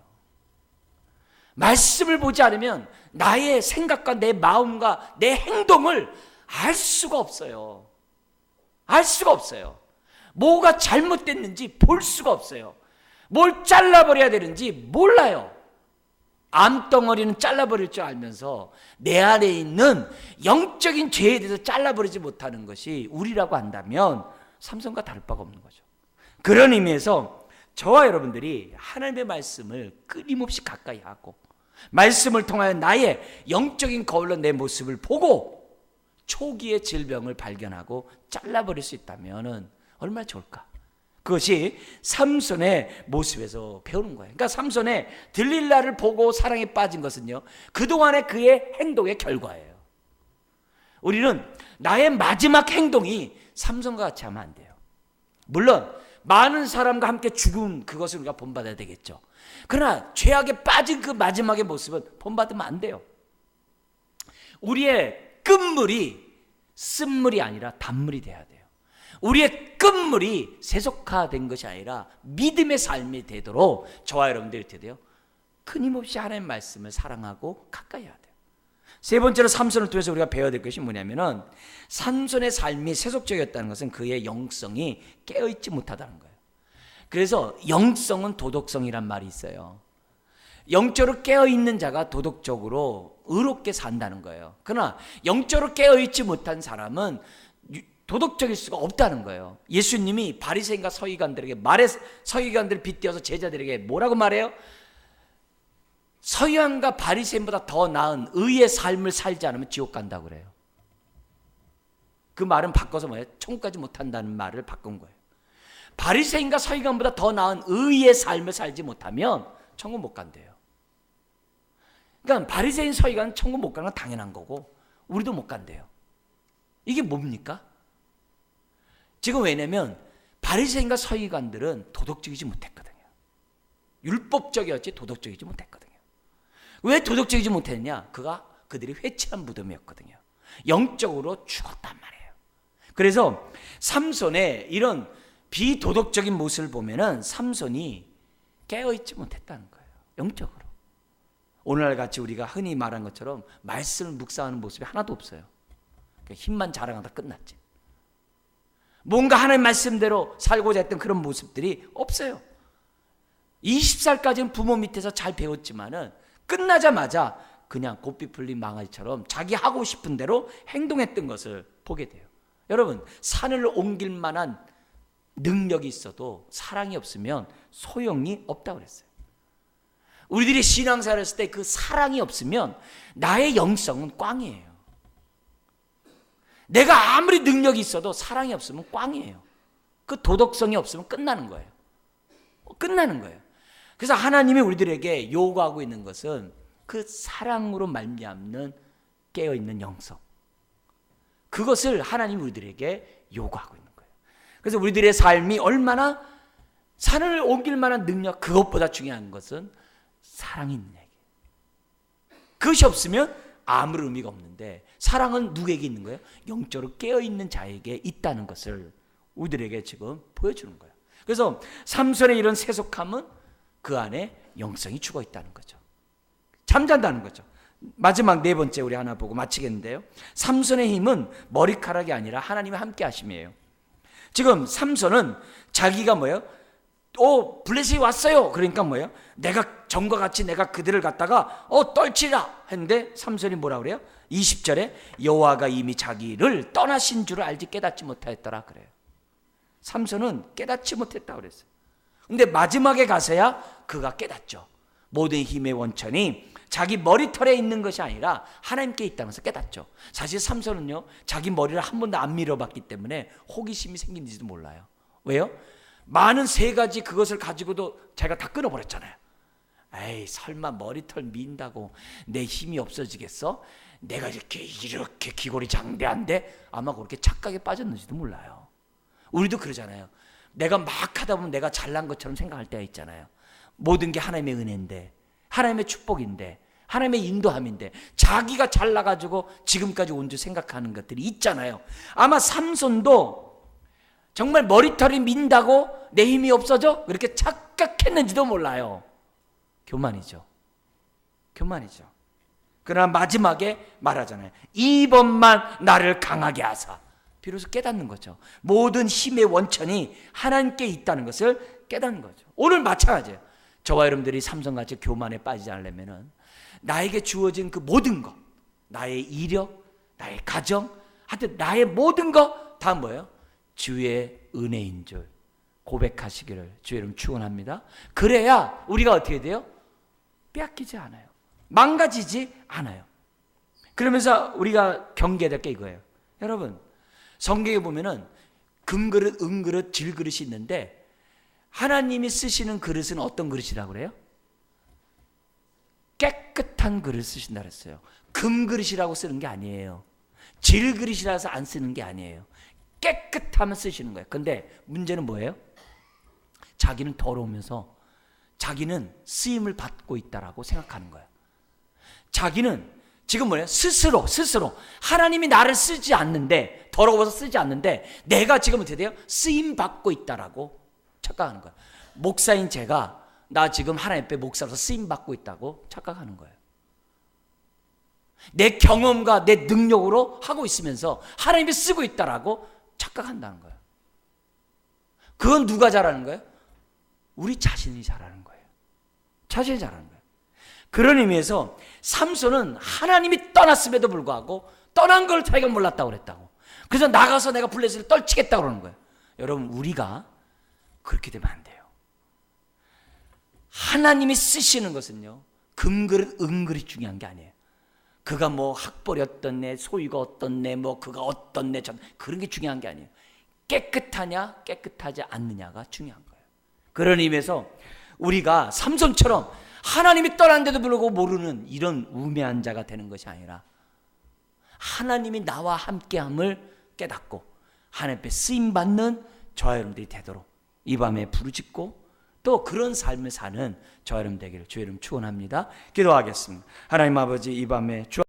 말씀을 보지 않으면 나의 생각과 내 마음과 내 행동을 알 수가 없어요. 뭐가 잘못됐는지 볼 수가 없어요. 뭘 잘라버려야 되는지 몰라요. 암덩어리는 잘라버릴 줄 알면서 내 안에 있는 영적인 죄에 대해서 잘라버리지 못하는 것이 우리라고 한다면 삼손과 다를 바가 없는 거죠. 그런 의미에서 저와 여러분들이 하나님의 말씀을 끊임없이 가까이 하고 말씀을 통하여 나의 영적인 거울로 내 모습을 보고 초기의 질병을 발견하고 잘라버릴 수 있다면 얼마나 좋을까. 그것이 삼손의 모습에서 배우는 거예요. 그러니까 삼손의 들릴라를 보고 사랑에 빠진 것은요, 그동안의 그의 행동의 결과예요. 우리는 나의 마지막 행동이 삼손과 같이 하면 안 돼요. 물론 많은 사람과 함께 죽은 그것을 우리가 본받아야 되겠죠. 그러나 죄악에 빠진 그 마지막의 모습은 본받으면 안 돼요. 우리의 끝물이 쓴물이 아니라 단물이 돼야 돼요. 우리의 끝물이 세속화된 것이 아니라 믿음의 삶이 되도록 저와 여러분들이 어떻게 돼요? 끊임없이 하나님의 말씀을 사랑하고 가까이 해야 돼요. 세 번째로 삼손을 통해서 우리가 배워야 될 것이 뭐냐면은 삼손의 삶이 세속적이었다는 것은 그의 영성이 깨어있지 못하다는 거예요. 그래서 영성은 도덕성이란 말이 있어요. 영적으로 깨어있는 자가 도덕적으로 의롭게 산다는 거예요. 그러나 영적으로 깨어있지 못한 사람은 도덕적일 수가 없다는 거예요. 예수님이 바리새인과 서기관들에게 서기관들을 빗대어서 제자들에게 뭐라고 말해요? 서기관과 바리새인보다 더 나은 의의 삶을 살지 않으면 지옥 간다고 그래요. 그 말은 바꿔서 뭐예요? 천국 가지 못한다는 말을 바꾼 거예요. 바리새인과 서기관보다 더 나은 의의 삶을 살지 못하면 천국 못 간대요. 그러니까 바리새인 서기관 천국 못 가는 건 당연한 거고 우리도 못 간대요. 이게 뭡니까? 지금 왜냐면 바리새인과 서기관들은 도덕적이지 못했거든요. 율법적이었지 도덕적이지 못했거든요. 왜 도덕적이지 못했냐? 그들이 회칠한 무덤이었거든요. 영적으로 죽었단 말이에요. 그래서 삼손의 이런 비도덕적인 모습을 보면은 삼손이 깨어있지 못했다는 거예요. 영적으로. 오늘날 같이 우리가 흔히 말한 것처럼 말씀을 묵상하는 모습이 하나도 없어요. 힘만 자랑하다 끝났지. 뭔가 하나님 말씀대로 살고자 했던 그런 모습들이 없어요. 20살까지는 부모 밑에서 잘 배웠지만은 끝나자마자 그냥 고삐 풀린 망아지처럼 자기 하고 싶은 대로 행동했던 것을 보게 돼요. 여러분, 산을 옮길 만한 능력이 있어도 사랑이 없으면 소용이 없다고 그랬어요. 우리들이 신앙생활을 했을 때 그 사랑이 없으면 나의 영성은 꽝이에요. 내가 아무리 능력이 있어도 사랑이 없으면 꽝이에요. 그 도덕성이 없으면 끝나는 거예요. 끝나는 거예요. 그래서 하나님이 우리들에게 요구하고 있는 것은 그 사랑으로 말미암는 깨어있는 영성, 그것을 하나님이 우리들에게 요구하고 있는 거예요. 그래서 우리들의 삶이 얼마나 산을 옮길 만한 능력, 그것보다 중요한 것은 사랑이 있는 얘기예요. 그것이 없으면 아무런 의미가 없는데, 사랑은 누구에게 있는 거예요? 영적으로 깨어있는 자에게 있다는 것을 우리들에게 지금 보여주는 거예요. 그래서 삼손의 이런 세속함은 그 안에 영성이 죽어 있다는 거죠. 잠잔다는 거죠. 마지막 네 번째 우리 하나 보고 마치겠는데요. 삼손의 힘은 머리카락이 아니라 하나님이 함께 하심이에요. 지금 삼손은 자기가 뭐예요? 블레셋이 왔어요. 그러니까 뭐예요? 내가 전과 같이 내가 그들을 갖다가 떨치라 했는데, 삼손이 뭐라 그래요? 20절에 여호와가 이미 자기를 떠나신 줄을 알지 깨닫지 못하였더라 그래요. 삼손은 깨닫지 못했다 그랬어요. 근데 마지막에 가서야 그가 깨닫죠. 모든 힘의 원천이 자기 머리털에 있는 것이 아니라 하나님께 있다면서 깨닫죠. 사실 삼손은요, 자기 머리를 한 번도 안 밀어봤기 때문에 호기심이 생긴지도 몰라요. 왜요? 많은 세 가지 그것을 가지고도 자기가 다 끊어버렸잖아요. 에이, 설마 머리털 민다고 내 힘이 없어지겠어? 내가 이렇게 기골이 장대한데 아마 그렇게 착각에 빠졌는지도 몰라요. 우리도 그러잖아요. 내가 막 하다 보면 내가 잘난 것처럼 생각할 때가 있잖아요. 모든 게 하나님의 은혜인데, 하나님의 축복인데, 하나님의 인도함인데 자기가 잘나가지고 지금까지 온 줄 생각하는 것들이 있잖아요. 아마 삼손도 정말 머리털이 민다고 내 힘이 없어져? 그렇게 착각했는지도 몰라요. 교만이죠. 교만이죠. 그러나 마지막에 말하잖아요. 이번만 나를 강하게 하사. 비로소 깨닫는 거죠. 모든 힘의 원천이 하나님께 있다는 것을 깨닫는 거죠. 오늘 마찬가지예요. 저와 여러분들이 삼손같이 교만에 빠지지 않으려면 나에게 주어진 그 모든 것, 나의 이력, 나의 가정, 하여튼 나의 모든 것 다 뭐예요? 주의 은혜인 줄 고백하시기를 주의 이름 축원합니다. 그래야 우리가 어떻게 돼요? 빼앗기지 않아요. 망가지지 않아요. 그러면서 우리가 경계해야 될 게 이거예요. 여러분, 성경에 보면은 금그릇, 은그릇, 질그릇이 있는데 하나님이 쓰시는 그릇은 어떤 그릇이라고 그래요? 깨끗한 그릇 쓰신다 그랬어요. 금그릇이라고 쓰는 게 아니에요. 질그릇이라서 안 쓰는 게 아니에요. 깨끗하면 쓰시는 거예요. 근데 문제는 뭐예요? 자기는 더러우면서 자기는 쓰임을 받고 있다라고 생각하는 거예요. 자기는 지금 뭐예요? 스스로 하나님이 나를 쓰지 않는데, 더러워서 쓰지 않는데 내가 지금 어떻게 돼요? 쓰임 받고 있다라고 착각하는 거예요. 목사인 제가 나 지금 하나님 앞에 목사로서 쓰임 받고 있다고 착각하는 거예요. 내 경험과 내 능력으로 하고 있으면서 하나님이 쓰고 있다라고 착각한다는 거예요. 그건 누가 잘하는 거예요? 우리 자신이 잘하는 거예요. 자신이 잘하는 거예요. 그런 의미에서 삼손은 하나님이 떠났음에도 불구하고 떠난 걸 자기가 몰랐다고 그랬다고. 그래서 나가서 내가 블레셋을 떨치겠다고 그러는 거예요. 여러분, 우리가 그렇게 되면 안 돼요. 하나님이 쓰시는 것은요, 금그릇, 은그릇 중요한 게 아니에요. 그가 뭐 학벌이 어떻네, 소유가 어떻네, 뭐 그가 어떻네, 그런 게 중요한 게 아니에요. 깨끗하냐, 깨끗하지 않느냐가 중요한 거예요. 그런 의미에서 우리가 삼손처럼 하나님이 떠난데도 불구하고 모르는 이런 우매한 자가 되는 것이 아니라 하나님이 나와 함께함을 깨닫고 하나님 앞에 쓰임받는 저와 여러분들이 되도록 이 밤에 부르짖고 또 그런 삶을 사는 저와 여러분 되기를 주의 이름 축원합니다. 기도하겠습니다. 하나님 아버지, 이 밤에 주